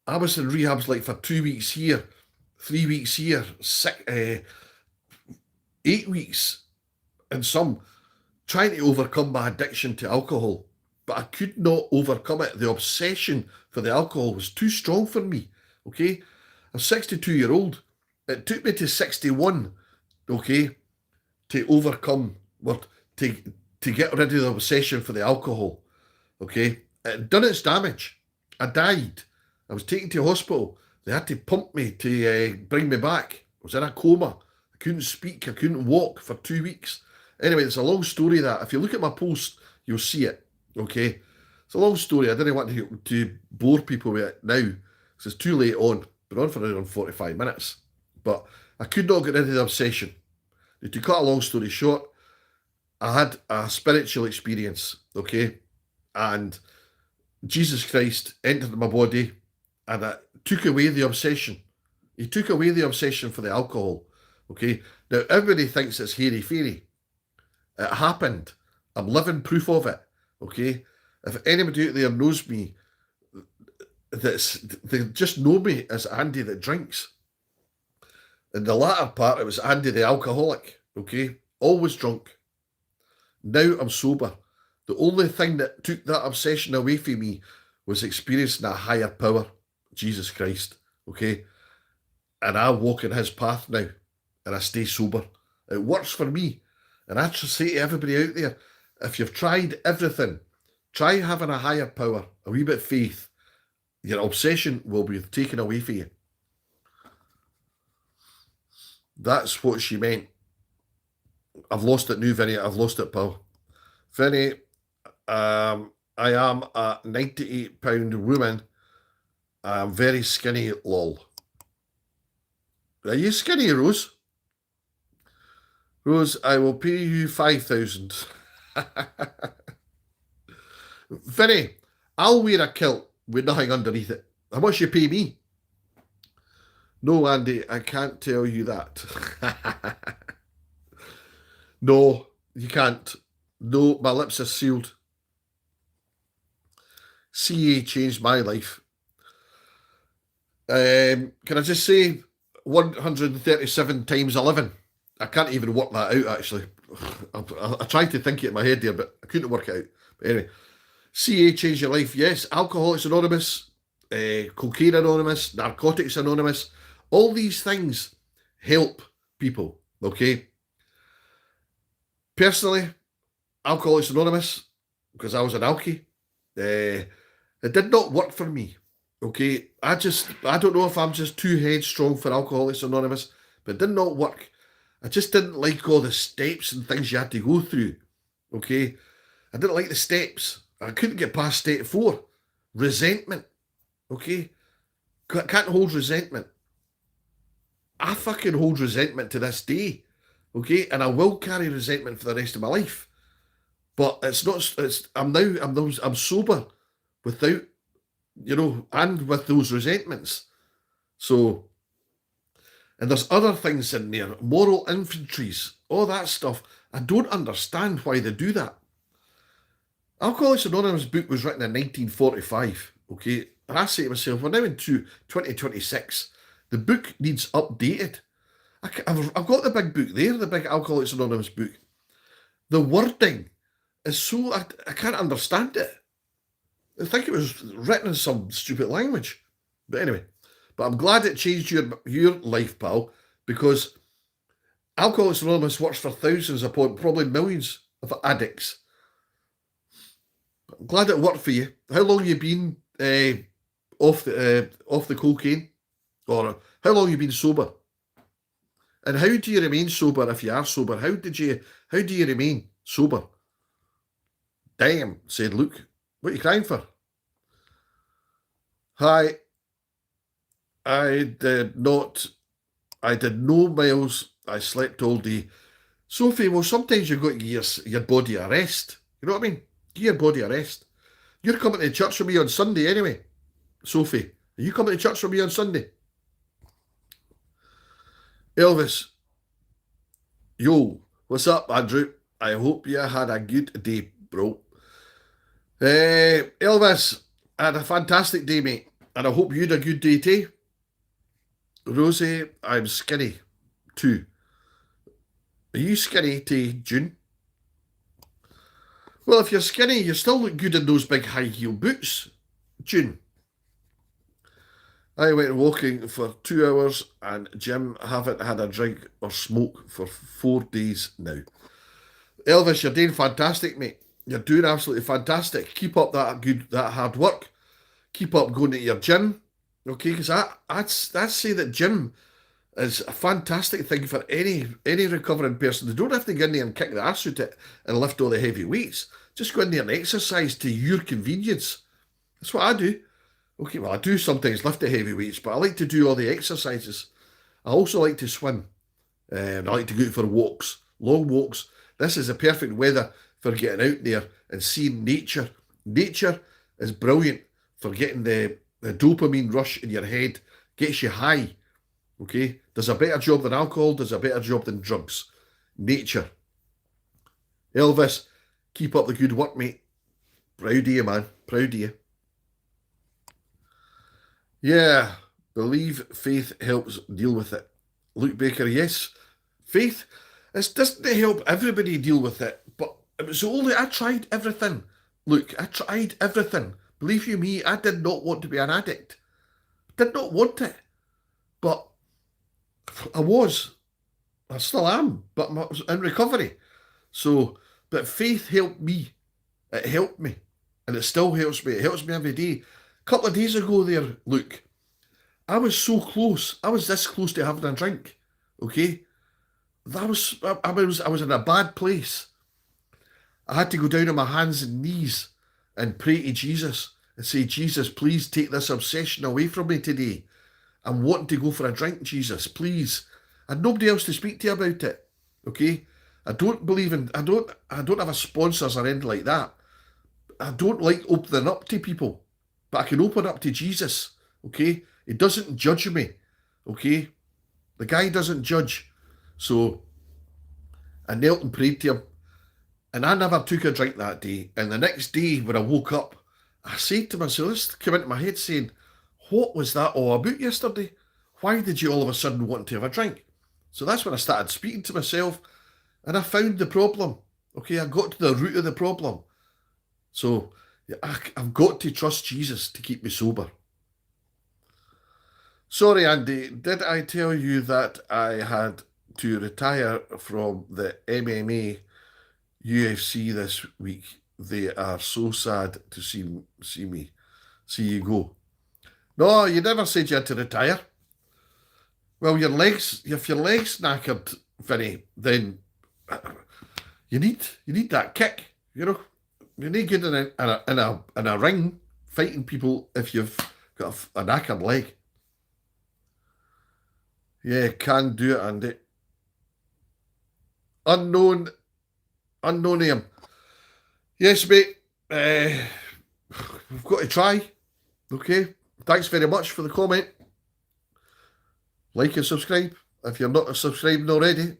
I was in rehabs like for 2 weeks here, 3 weeks here, 8 weeks, and some trying to overcome my addiction to alcohol. But I could not overcome it. The obsession for the alcohol was too strong for me. Okay, I'm 62-year-old. It took me to 61, okay, to overcome or to get rid of the obsession for the alcohol. Okay, it done its damage. I died. I was taken to hospital. They had to pump me to bring me back. I was in a coma. I couldn't speak. I couldn't walk for 2 weeks. Anyway, it's a long story that. If you look at my post, you'll see it. Okay? It's a long story. I didn't want to bore people with it now, because it's too late on. Been on for around 45 minutes. But I could not get rid of the obsession. To cut a long story short, I had a spiritual experience, okay? And Jesus Christ entered my body and it took away the obsession. He took away the obsession for the alcohol, okay? Now, everybody thinks it's hairy-fairy. It happened. I'm living proof of it, okay? If anybody out there knows me, they just know me as Andy that drinks. In the latter part, it was Andy the alcoholic, okay? Always drunk. Now I'm sober. The only thing that took that obsession away from me was experiencing a higher power, Jesus Christ, okay? And I walk in his path now, and I stay sober. It works for me. And I just say to everybody out there, if you've tried everything, try having a higher power, a wee bit of faith. Your obsession will be taken away from you. That's what she meant. I've lost it now, Vinny. I've lost it, pal. Vinny, I am a 98-pound woman. I'm very skinny, lol. Are you skinny, Rose? Rose, I will pay you 5,000. Vinny, I'll wear a kilt with nothing underneath it. How much you pay me? No, Andy, I can't tell you that. No, you can't. No, my lips are sealed. CA changed my life. Can I just say 137 times 11? I can't even work that out, actually. I tried to think it in my head there, but I couldn't work it out. But anyway, CA changed your life. Yes, Alcoholics Anonymous, Cocaine Anonymous, Narcotics Anonymous. All these things help people, okay? Personally, Alcoholics Anonymous, because I was an alkie, it did not work for me. Okay, I don't know if I'm just too headstrong for Alcoholics Anonymous, but it did not work. I just didn't like all the steps and things you had to go through. Okay, I didn't like the steps. I couldn't get past step 4. Resentment. Okay, can't hold resentment. I fucking hold resentment to this day. Okay, and I will carry resentment for the rest of my life. But it's not. I'm sober without, and with those resentments. So, and there's other things in there, moral infantries, all that stuff. I don't understand why they do that. Alcoholics Anonymous book was written in 1945, okay? And I say to myself, we're now in 2026. The book needs updated. I've got the big book there, the big Alcoholics Anonymous book. The wording is so, I can't understand it. I think it was written in some stupid language. But anyway, I'm glad it changed your life, pal, because Alcoholics Anonymous works for thousands upon probably millions of addicts. I'm glad it worked for you. How long have you been off the cocaine? Or how long have you been sober? And how do you remain sober if you are sober? How do you remain sober? Damn, said Luke. What are you crying for? Hi. I did no miles. I slept all day. Sophie, well, sometimes you've got to give your body a rest. You know what I mean? Give your body a rest. You're coming to church with me on Sunday anyway. Sophie, are you coming to church with me on Sunday? Elvis, yo, what's up, Andrew? I hope you had a good day, bro. Elvis, I had a fantastic day, mate. And I hope you had a good day too. Rosie, I'm skinny too. Are you skinny too, June? Well, if you're skinny, you still look good in those big high heel boots, June. I went walking for 2 hours and Jim haven't had a drink or smoke for 4 days now. Elvis, you're doing fantastic, mate. You're doing absolutely fantastic. Keep up that hard work. Keep up going to your gym. Okay, because I'd say that gym is a fantastic thing for any recovering person. They don't have to get in there and kick the ass out it and lift all the heavy weights. Just go in there and exercise to your convenience. That's what I do. Okay, well, I do sometimes lift the heavy weights, but I like to do all the exercises. I also like to swim. And I like to go out for walks, long walks. This is the perfect weather for getting out there and seeing nature. Nature is brilliant for getting the dopamine rush in your head. Gets you high. Okay? Does a better job than alcohol, does a better job than drugs. Nature. Elvis, keep up the good work, mate. Proud of you, man. Proud of you. Yeah, believe faith helps deal with it. Luke Baker, yes. Faith, it doesn't help everybody deal with it, but it was only, I tried everything. Look, I tried everything. Believe you me, I did not want to be an addict. Did not want it. But I was. I still am, but I was in recovery. So, but faith helped me. It helped me. And it still helps me. It helps me every day. A couple of days ago there, Luke, I was so close. I was this close to having a drink. Okay? I was in a bad place. I had to go down on my hands and knees and pray to Jesus and say, Jesus, please take this obsession away from me today. I'm wanting to go for a drink, Jesus, please. I had nobody else to speak to about it. Okay? I don't have a sponsors or anything like that. I don't like opening up to people, but I can open up to Jesus. Okay? He doesn't judge me Okay? The guy doesn't judge. So I knelt and prayed to him. And I never took a drink that day. And the next day, when I woke up, I said to myself, this came into my head saying, what was that all about yesterday? Why did you all of a sudden want to have a drink? So that's when I started speaking to myself and I found the problem. Okay, I got to the root of the problem. So I've got to trust Jesus to keep me sober. Sorry, Andy, did I tell you that I had to retire from the MMA UFC this week? They are so sad to see you go. No, you never said you had to retire. Well, if your legs knackered, Vinny, then you need that kick. You know, you need good in a ring fighting people if you've got a knackered leg. Yeah, can do it, Andy. Unknown name. Yes, mate. We've got to try. Okay. Thanks very much for the comment. Like and subscribe if you're not subscribed already.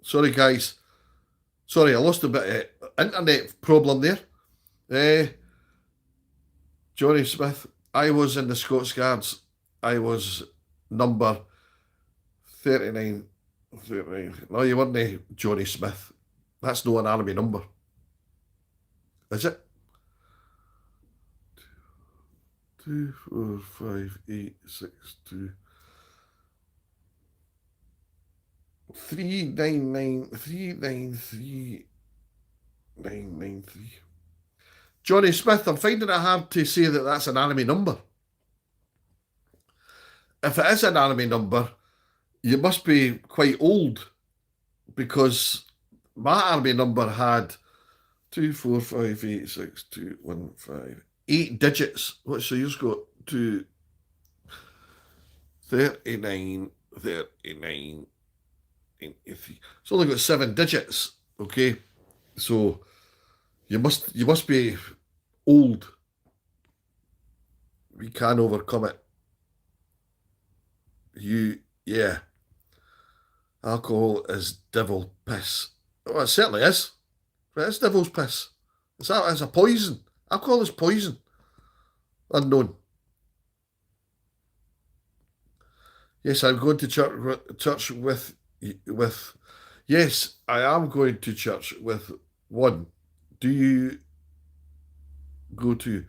Sorry, guys. Sorry, I lost a bit of internet problem there. Johnny Smith. I was in the Scots Guards. I was number 39. 39. No, you weren't Johnny Smith. That's not an army number. Is it? 2, 4, 5, 8, 6, 2. 399 393 993. Johnny Smith, I'm finding it hard to say that that's an army number. If it is an army number, you must be quite old because my army number had 2, 4, 5, 8, 6, 2, 1, 5, 8 digits. What's so yours got? 2, 39, 39, 83. It's only got 7 digits. Okay, so you must be old. We can overcome it. Yeah. Alcohol is devil piss. Well, it certainly is. It is devil's piss. It's a poison. Alcohol is poison. Unknown. Yes, I'm going to church with. Yes, I am going to church with one. Do you go to?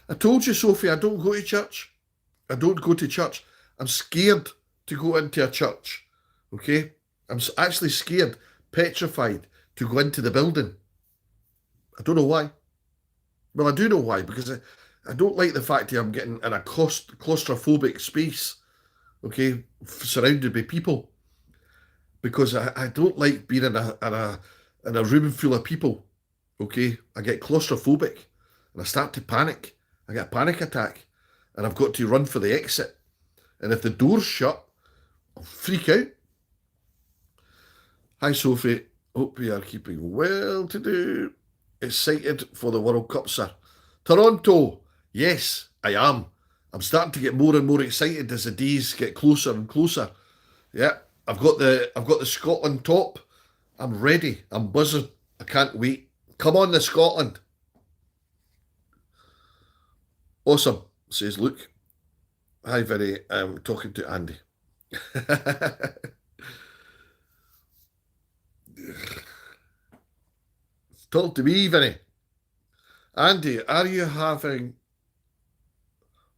I told you, Sophie, I don't go to church. I don't go to church. I'm scared to go into a church. Okay? I'm actually scared, petrified to go into the building. I don't know why. Well, I do know why, because I don't like the fact that I'm getting in a claustrophobic space, okay, surrounded by people. Because I don't like being in a room full of people. Okay? I get claustrophobic and I start to panic. I get a panic attack and I've got to run for the exit. And if the door's shut, I'll freak out. Hi, Sophie. Hope you are keeping well today. Excited for the World Cup, sir. Toronto. Yes, I am. I'm starting to get more and more excited as the days get closer and closer. Yeah, I've got the Scotland top. I'm ready. I'm buzzing. I can't wait. Come on, the Scotland. Awesome, says Luke. Hi, Vinny. I'm talking to Andy. Talk to me, Vinny. Andy, are you having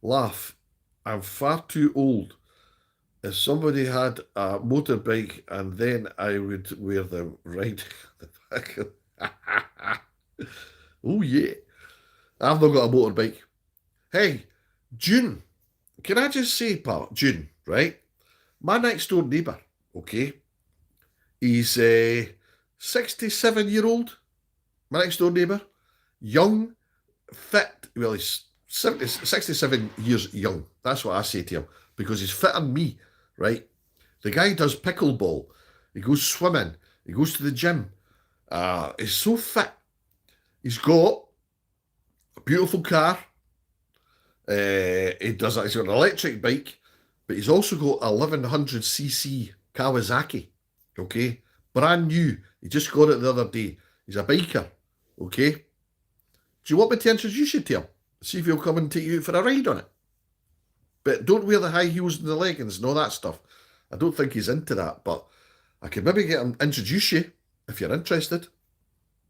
laugh? I'm far too old. If somebody had a motorbike and then I would wear them right the back of... Oh, yeah. I've not got a motorbike. Hey, June. Can I just say, pal, June, right? My next door neighbour, okay? He's a 67-year-old, my next door neighbour. Young, fit. Well, he's 67 years young. That's what I say to him. Because he's fitter than me, right? The guy does pickleball. He goes swimming. He goes to the gym. He's so fit. He's got A beautiful car. He's got an electric bike, but he's also got a 1100cc Kawasaki. Okay, brand new. He just got it the other day. He's a biker. Okay. Do you want me to introduce you to him? See if he'll come and take you out for a ride on it. But don't wear the high heels and the leggings and all that stuff. I don't think he's into that, but I could maybe get him introduce you if you're interested.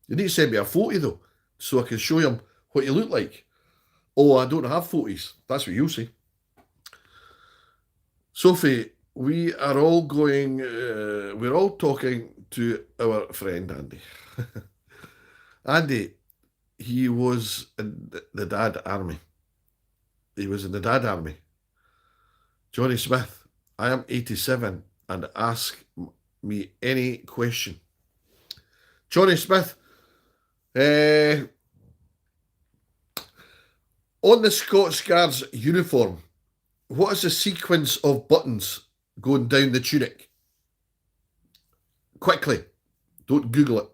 You need to send me a photo though, so I can show him what you look like. Oh, I don't have photos. That's what you'll see. Sophie, we are all going, we're all talking to our friend Andy. Andy, he was in the Dad Army. He was in the Dad Army. Johnny Smith, I am 87 and ask me any question. Johnny Smith, on the Scots Guards uniform, what is the sequence of buttons going down the tunic? Quickly, don't Google it.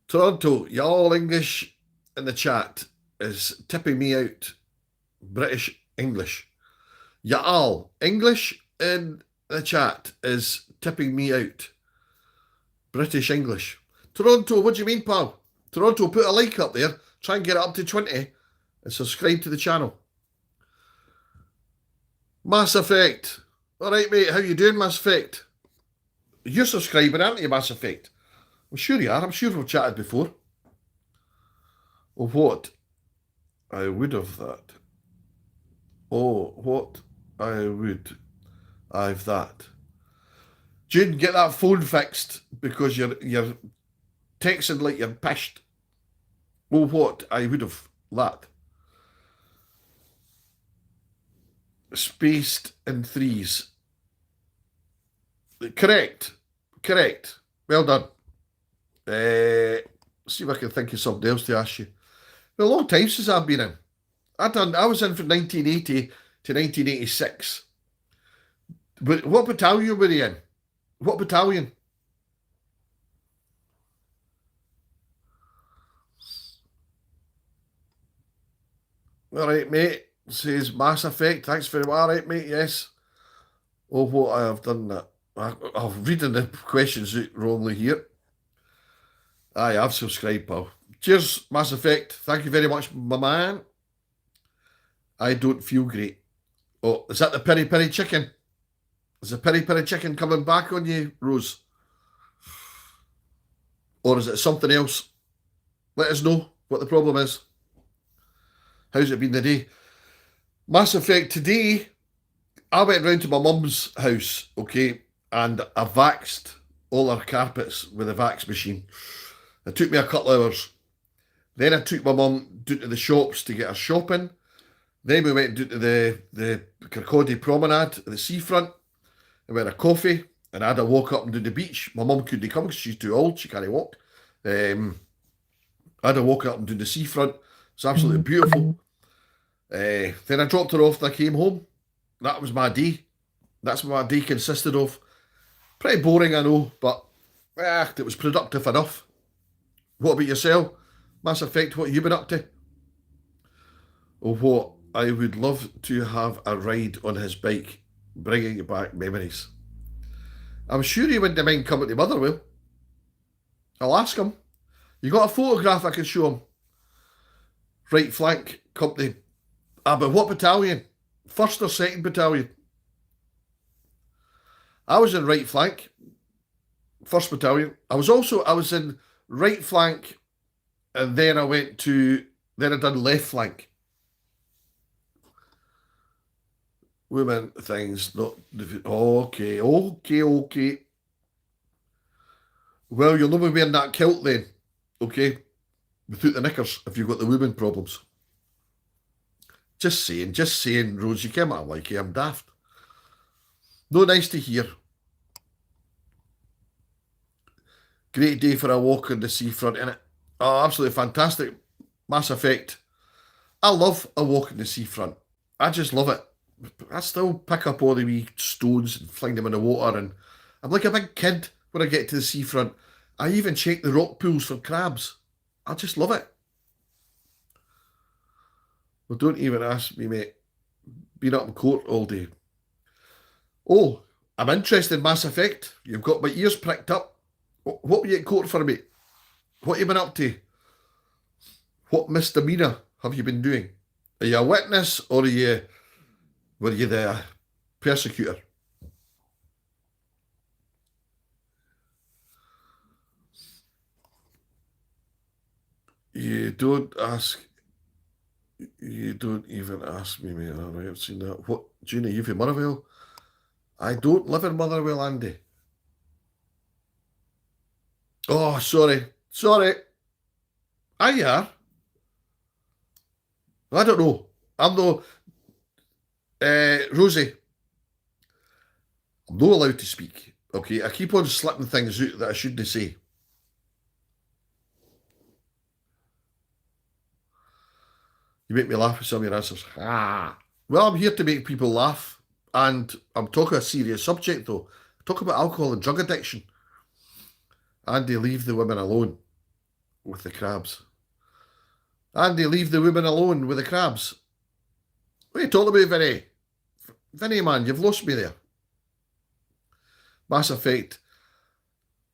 Toronto, y'all English in the chat is tipping me out. British English. Y'all English in the chat is tipping me out. British English. Toronto, what do you mean, pal? Toronto, put a like up there. Try and get it up to 20 and subscribe to the channel. Mass Effect. All right, mate. How you doing, Mass Effect? You're subscribing, aren't you, Mass Effect? I'm sure you are. I'm sure we've chatted before. Oh, what? I would have that. Oh, what? I would. I've that. June, get that phone fixed because you're texting like you're pissed. Oh, what? I would have that. Spaced in threes. Correct. Correct. Well done. See if I can think of something else to ask you. Been a long time since I've been in. I was in from 1980 to 1986. But what battalion were you in? What battalion? All right, mate. Says Mass Effect. Thanks very much. All right, mate. Yes. Oh, what I have done that. I'm reading the questions wrongly here. Aye, I've subscribed, pal. Cheers, Mass Effect. Thank you very much, my man. I don't feel great. Oh, is that the peri peri chicken? Is the peri peri chicken coming back on you, Rose? Or is it something else? Let us know what the problem is. How's it been the day? Mass Effect, today, I went round to my mum's house, okay, and I vaxed all her carpets with a vax machine. It took me a couple of hours. Then I took my mum down to the shops to get her shopping. Then we went down to the Kirkcaldy Promenade at the seafront and we had a coffee and I had a walk up and down the beach. My mum couldn't come because she's too old, she can't walk. I had a walk up and down the seafront. It's absolutely beautiful. Then I dropped her off and I came home. That was my day. That's what my day consisted of. Pretty boring, I know, but it was productive enough. What about yourself? Mass Effect, what have you been up to? Oh, what? I would love to have a ride on his bike, bringing back memories. I'm sure he wouldn't mind coming to Motherwell. I'll ask him. You got a photograph I can show him? Right flank company. But what battalion? 1st or 2nd battalion? I was in right flank. 1st battalion. I was in right flank and then I done left flank. Women things, not... Okay. Well, you'll never be wearing that kilt then, okay? Without the knickers, if you've got the women problems. Just saying, Rose, you can't like it, I'm daft. No, nice to hear. Great day for a walk on the seafront, innit? Oh, absolutely fantastic. Mass Effect. I love a walk on the seafront. I just love it. I still pick up all the wee stones and fling them in the water, and I'm like a big kid when I get to the seafront. I even check the rock pools for crabs. I just love it. Well, don't even ask me, mate. Been up in court all day. Oh, I'm interested in Mass Effect. You've got my ears pricked up. What were you in court for, mate? What have you been up to? What misdemeanor have you been doing? Are you a witness or were you the persecutor? You don't ask. You don't even ask me, mate. I have seen that. What, Gina, you from Motherwell? I don't live in Motherwell, Andy. Oh, sorry. Sorry. I are. I don't know. I'm no Rosie. I'm not allowed to speak. Okay, I keep on slipping things out that I shouldn't say. You make me laugh with some of your answers. Ah. Well, I'm here to make people laugh, and I'm talking a serious subject though. Talk about alcohol and drug addiction. Andy, leave the women alone with the crabs. Andy, leave the women alone with the crabs. What are you talking about, Vinny? Vinny, man, you've lost me there. Mass Effect.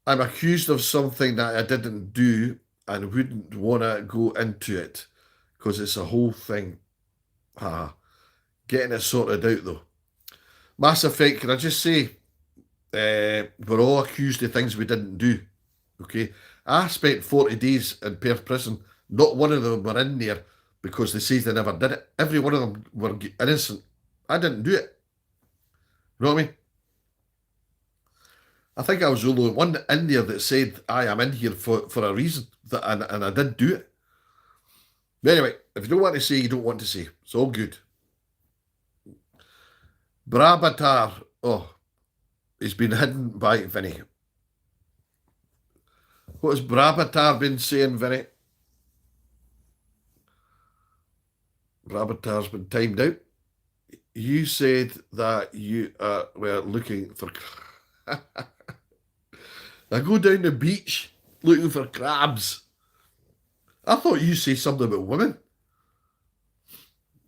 I'm accused of something that I didn't do and wouldn't want to go into it because it's a whole thing. Getting it sorted out though. Mass Effect, can I just say, we're all accused of things we didn't do. Okay. I spent 40 days in Perth prison. Not one of them were in there because they say they never did it. Every one of them were innocent. I didn't do it. You know what I mean? I think I was the only one in there that said, I am in here for a reason, and I did do it. But anyway, if you don't want to say, you don't want to say. It's all good. Brabatar, oh, he's been hidden by Vinny. What has Brabatar been saying, Vinny? Brabatar's been timed out. You said that you were looking for... I go down the beach looking for crabs. I thought you say something about women.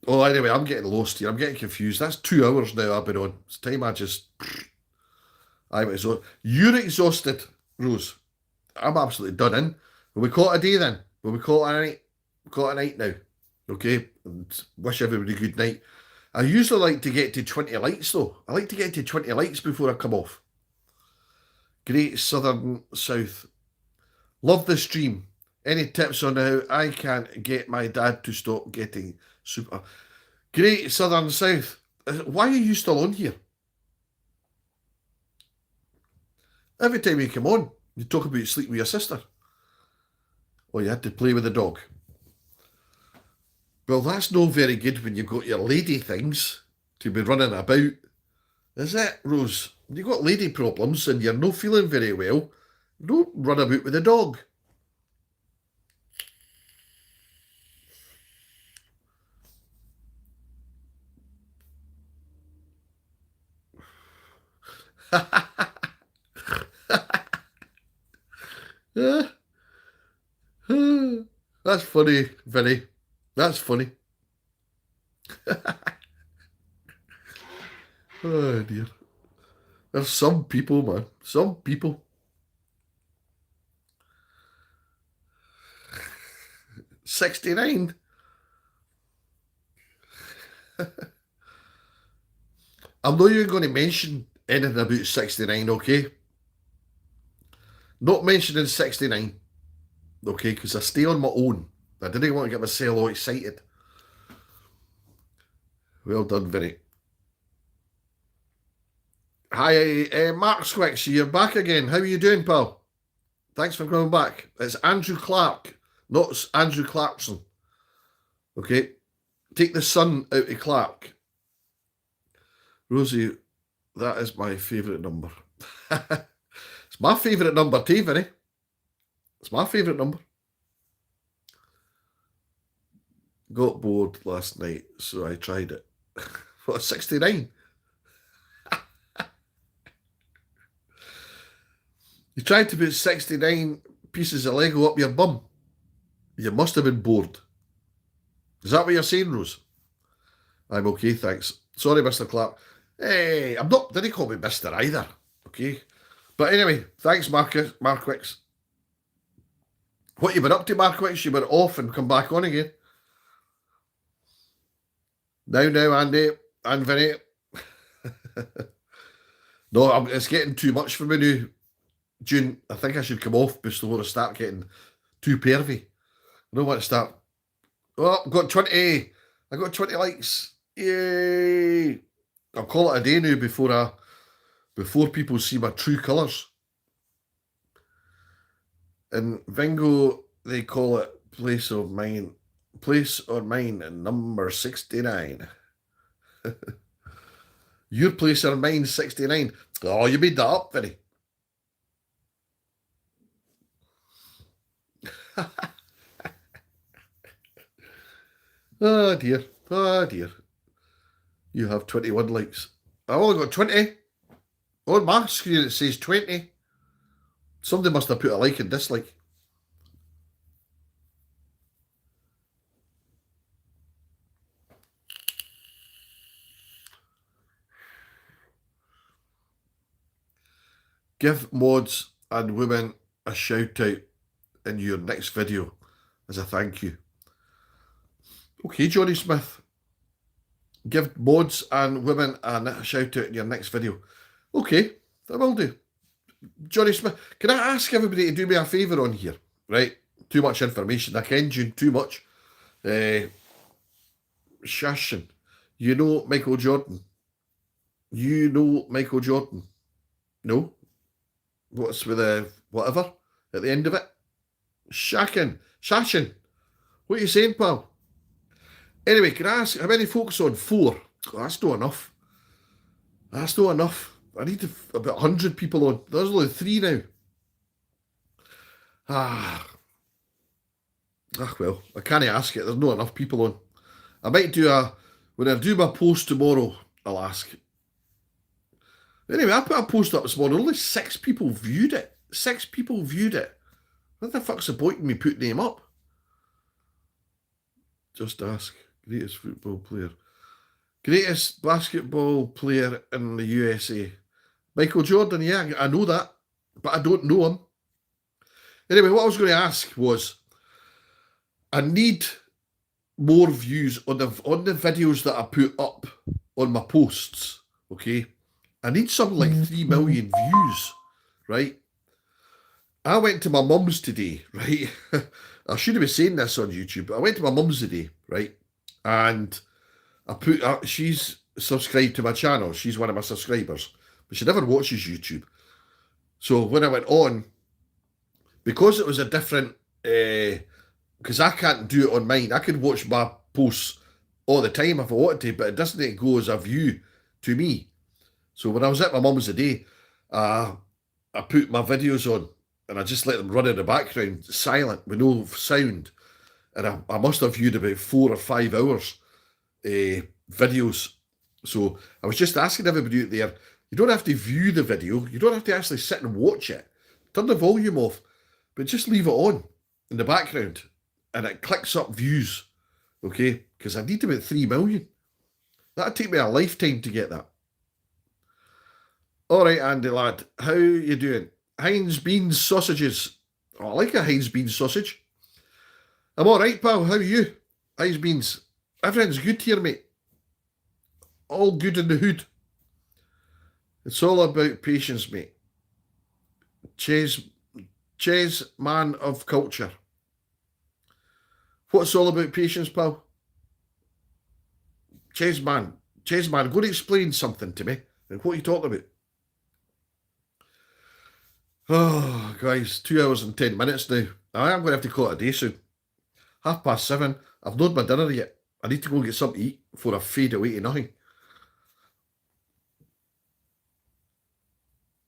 Oh, anyway, I'm getting lost here. I'm getting confused. That's 2 hours now I've been on. It's time I just... I'm exhausted. You're exhausted, Rose. I'm absolutely done in. Will we call it a day then? Will we call it a night? Call it a night now. Okay? And wish everybody good night. I usually like to get to 20 likes though. I like to get to 20 likes before I come off. Great Southern South. Love the stream. Any tips on how I can get my dad to stop getting super? Great Southern South. Why are you still on here? Every time you come on, you talk about sleeping with your sister. Or you had to play with the dog. Well, that's no very good when you've got your lady things to be running about. Is it, Rose? When you've got lady problems and you're not feeling very well, don't run about with the dog. That's funny, Vinny. That's funny. Oh dear. There's some people, man. Some people. 69. I'm not even going to mention anything about 69, okay? Not mentioning 69, okay? Because I stay on my own. I didn't want to get myself all excited. Well done, Vinny. Hi, Mark Swix, you're back again. How are you doing, pal? Thanks for coming back. It's Andrew Clark, not Andrew Clarkson. Okay? Take the sun out of Clark. Rosie, that is my favourite number. It's my favourite number too, Vinny. It's my favourite number. Got bored last night, so I tried it. What, 69? You tried to put 69 pieces of Lego up your bum. You must have been bored. Is that what you're saying, Rose? I'm okay, thanks. Sorry, Mr. Clark. Hey, I'm not, didn't call me Mr. either. Okay. But anyway, thanks, Marquix. What you been up to, Marquix? You were off and come back on again. Now, Andy and Vinny. No, it's getting too much for me now. June, I think I should come off before I start getting too pervy. I don't want to start. Oh, got 20. I got 20 likes. Yay! I'll call it a day now before people see my true colours. In Vingo, they call it place or mine, and number 69. Your place or mine 69. Oh, you made that up, Vinny. Oh dear. Oh dear. You have 21 likes. I only got 20. On my screen it says 20. Somebody must have put a like and dislike. Give mods and women a shout out in your next video as a thank you. Okay, Johnny Smith. Give mods and women a shout out in your next video. Okay, I will do. Johnny Smith, can I ask everybody to do me a favour on here? Right? Too much information. I can do too much. Shashin. You know Michael Jordan. You know Michael Jordan. No? What's with the whatever at the end of it? Shashin. What are you saying, pal? Anyway, can I ask how many folks on? 4. Oh, that's not enough. That's not enough. I need about 100 people on. There's only 3 now. Well, I can't ask it. There's not enough people on. I might when I do my post tomorrow, I'll ask. Anyway, I put a post up this morning. Only 6 people viewed it. 6 people viewed it. What the fuck's the point in me putting them up? Just ask. Greatest football player. Greatest basketball player in the USA. Michael Jordan, yeah, I know that. But I don't know him. Anyway, what I was going to ask was, I need more views on the videos that I put up on my posts, okay? I need something like 3 million views, right? I went to my mum's today, right? I shouldn't be saying this on YouTube, but I went to my mum's today, right? And I put, she's subscribed to my channel. She's one of my subscribers, but she never watches YouTube. So when I went on, because it was a different, because I can't do it on mine. I could watch my posts all the time if I wanted to, but it doesn't go as a view to me. So when I was at my mum's today, I put my videos on and I just let them run in the background, silent, with no sound. And I must have viewed about 4 or 5 hours videos. So I was just asking everybody out there, you don't have to view the video. You don't have to actually sit and watch it. Turn the volume off, but just leave it on in the background. And it clicks up views, okay? Because I need about 3 million. That'd take me a lifetime to get that. All right, Andy lad, how you doing? Heinz beans sausages. Oh, I like a Heinz beans sausage. I'm all right, pal. How are you? Heinz beans. Everything's good here, mate. All good in the hood. It's all about patience, mate. Ches, man of culture. What's all about patience, pal? Ches man, go and explain something to me. And what are you talking about? Oh, guys, 2 hours and 10 minutes now. I am going to have to call it a day soon. 7:30. I've not my dinner yet. I need to go and get something to eat before I fade away to nothing.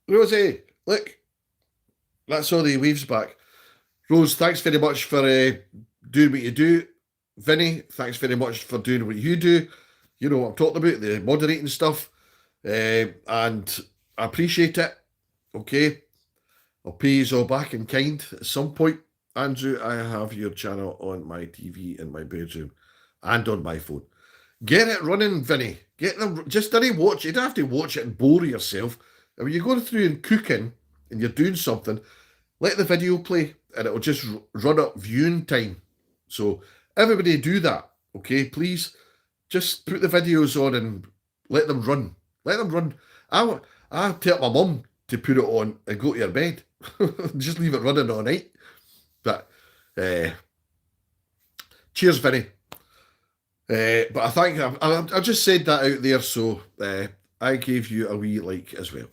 Rosie, look. That's all the waves back. Rose, thanks very much for doing what you do. Vinny, thanks very much for doing what you do. You know what I'm talking about, the moderating stuff. And I appreciate it. Okay. I'll pay you all back in kind at some point. Andrew, I have your channel on my TV in my bedroom. and on my phone. Get it running, Vinny. Get them. Just don't watch. You don't have to watch it and bore yourself. And when you're going through and cooking and you're doing something, let the video play and it'll just run up viewing time. So everybody do that, okay? Please just put the videos on and let them run. Let them run. I tell my mum to put it on and go to your bed. Just leave it running all night. But cheers, Vinny. But I think I just said that out there, so I gave you a wee like as well.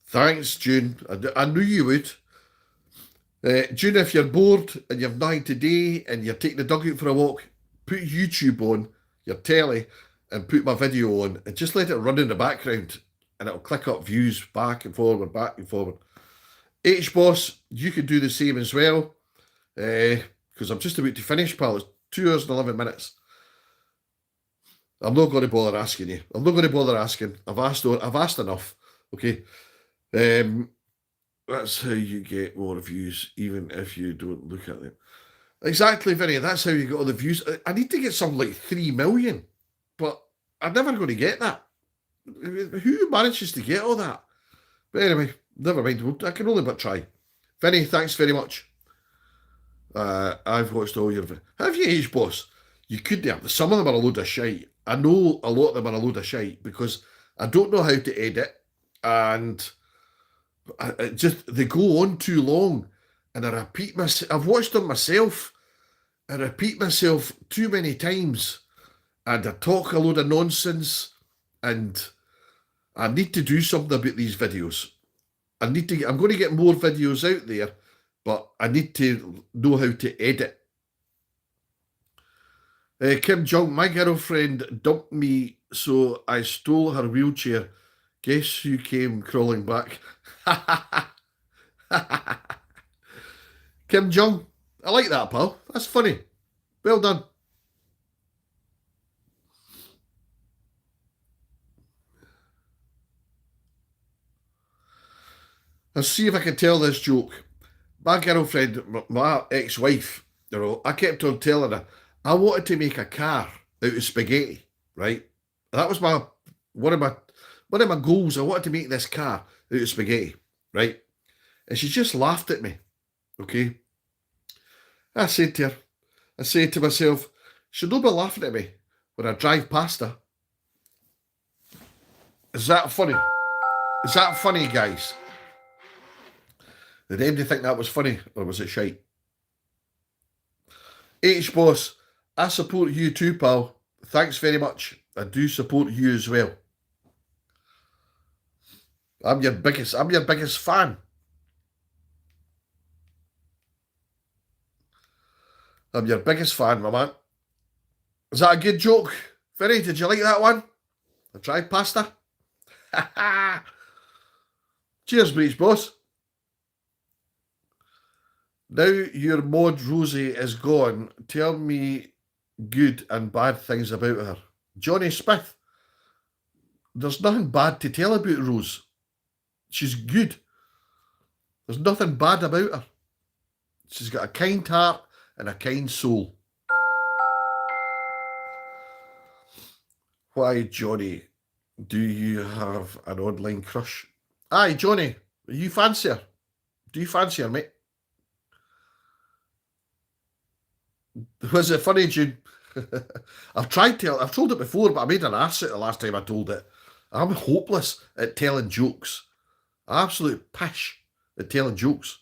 Thanks, June. I knew you would. June, if you're bored and you've nothing today and you're taking the dog out for a walk, put YouTube on your telly and put my video on and just let it run in the background and it'll click up views back and forward, back and forward. H-Boss, you can do the same as well because I'm just about to finish, pal. It's 2 hours and 11 minutes. I'm not going to bother asking you. I'm not going to bother asking. I've asked enough. Okay. That's how you get more views, even if you don't look at them. Exactly, Vinny. That's how you get all the views. I need to get something like 3 million, but I'm never going to get that. Who manages to get all that? But anyway, never mind. I can only but try. Vinny, thanks very much. I've watched all your... Have you, H-Boss? You could have. Some of them are a load of shite. I know a lot of them are a load of shite because I don't know how to edit and they go on too long and I repeat myself. I've watched them myself. I repeat myself too many times and I talk a load of nonsense and I need to do something about these videos. I'm going to get more videos out there, but I need to know how to edit. Kim Jong, my girlfriend dumped me, so I stole her wheelchair. Guess who came crawling back? Kim Jong, I like that, pal. That's funny. Well done. Let's see if I can tell this joke. My girlfriend, my ex-wife, I kept on telling her, I wanted to make a car out of spaghetti, right? That was one of my goals. I wanted to make this car out of spaghetti, right? And she just laughed at me, okay? I said to myself, she'll not be laughing at me when I drive past her. Is that funny? Is that funny, guys? Did anybody think that was funny, or was it shite? H-Boss, I support you too, pal. Thanks very much. I do support you as well. I'm your biggest fan. I'm your biggest fan, my man. Is that a good joke? Vinny, did you like that one? I tried pasta. Cheers, Breach Boss. Now your mod Rosie is gone, tell me good and bad things about her. Johnny Smith. There's nothing bad to tell about Rose. She's good. There's nothing bad about her. She's got a kind heart and a kind soul. Why, Johnny, do you have an online crush? Aye, Johnny, you fancy her? Do you fancy her, mate? Was it funny, June? I've told it before, but I made an ass of it the last time I told it. I'm hopeless at telling jokes. Absolute pish at telling jokes.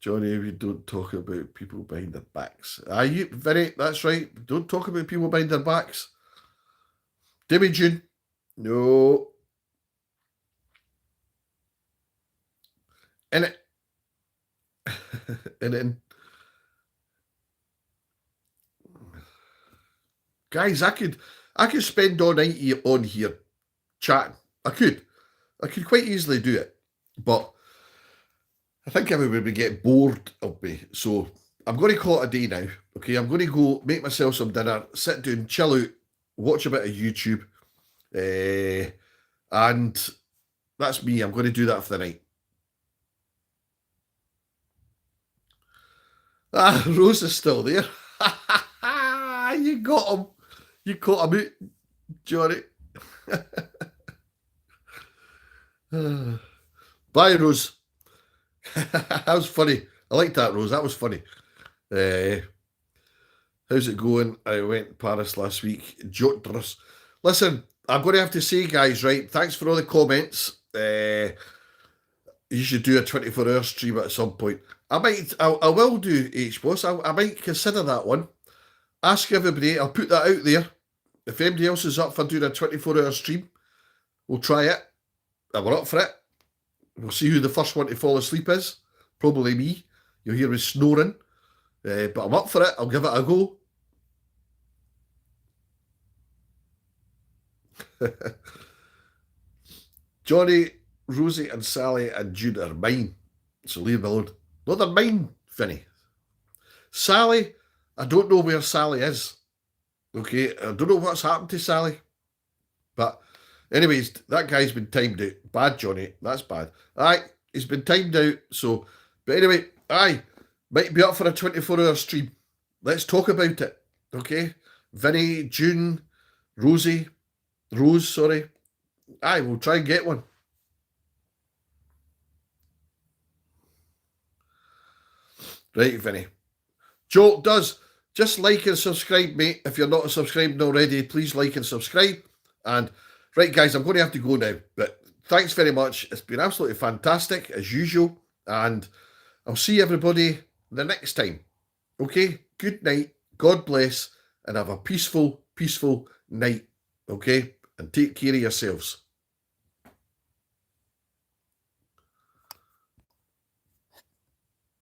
Johnny, we don't talk about people behind their backs. That's right. Don't talk about people behind their backs. Demi June. No. And it and then guys, I could spend all night on here chatting. I could quite easily do it, but I think everybody would get bored of me. So I'm going to call it a day now. Okay, I'm going to go make myself some dinner, sit down, chill out, watch a bit of YouTube, and that's me. I'm going to do that for the night. Ah, Rose is still there. You got him. You caught him out, Johnny. Bye, Rose. That was funny. I like that, Rose. That was funny. How's it going? I went to Paris last week. Jotras. Listen, I'm going to have to say, guys, right? Thanks for all the comments. You should do a 24-hour stream at some point. I will do H-Boss. I might consider that one. Ask everybody. I'll put that out there. If anybody else is up for doing a 24-hour stream, we'll try it. And we're up for it. We'll see who the first one to fall asleep is. Probably me. You'll hear me snoring. But I'm up for it. I'll give it a go. Johnny, Rosie and Sally and Jude are mine. So leave them alone. No, they're mine, Vinny. Sally, I don't know where Sally is. Okay, I don't know what's happened to Sally. But anyways, that guy's been timed out. Bad, Johnny. That's bad. Aye, he's been timed out. So, but anyway, aye, might be up for a 24-hour stream. Let's talk about it. Okay? Vinny, June, Rose, sorry. Aye, we'll try and get one. Right, Vinny. Joe does. Just like and subscribe, mate. If you're not subscribed already, please like and subscribe. And, right, guys, I'm going to have to go now. But thanks very much. It's been absolutely fantastic, as usual. And I'll see everybody the next time. Okay? Good night. God bless. And have a peaceful, peaceful night. Okay? And take care of yourselves.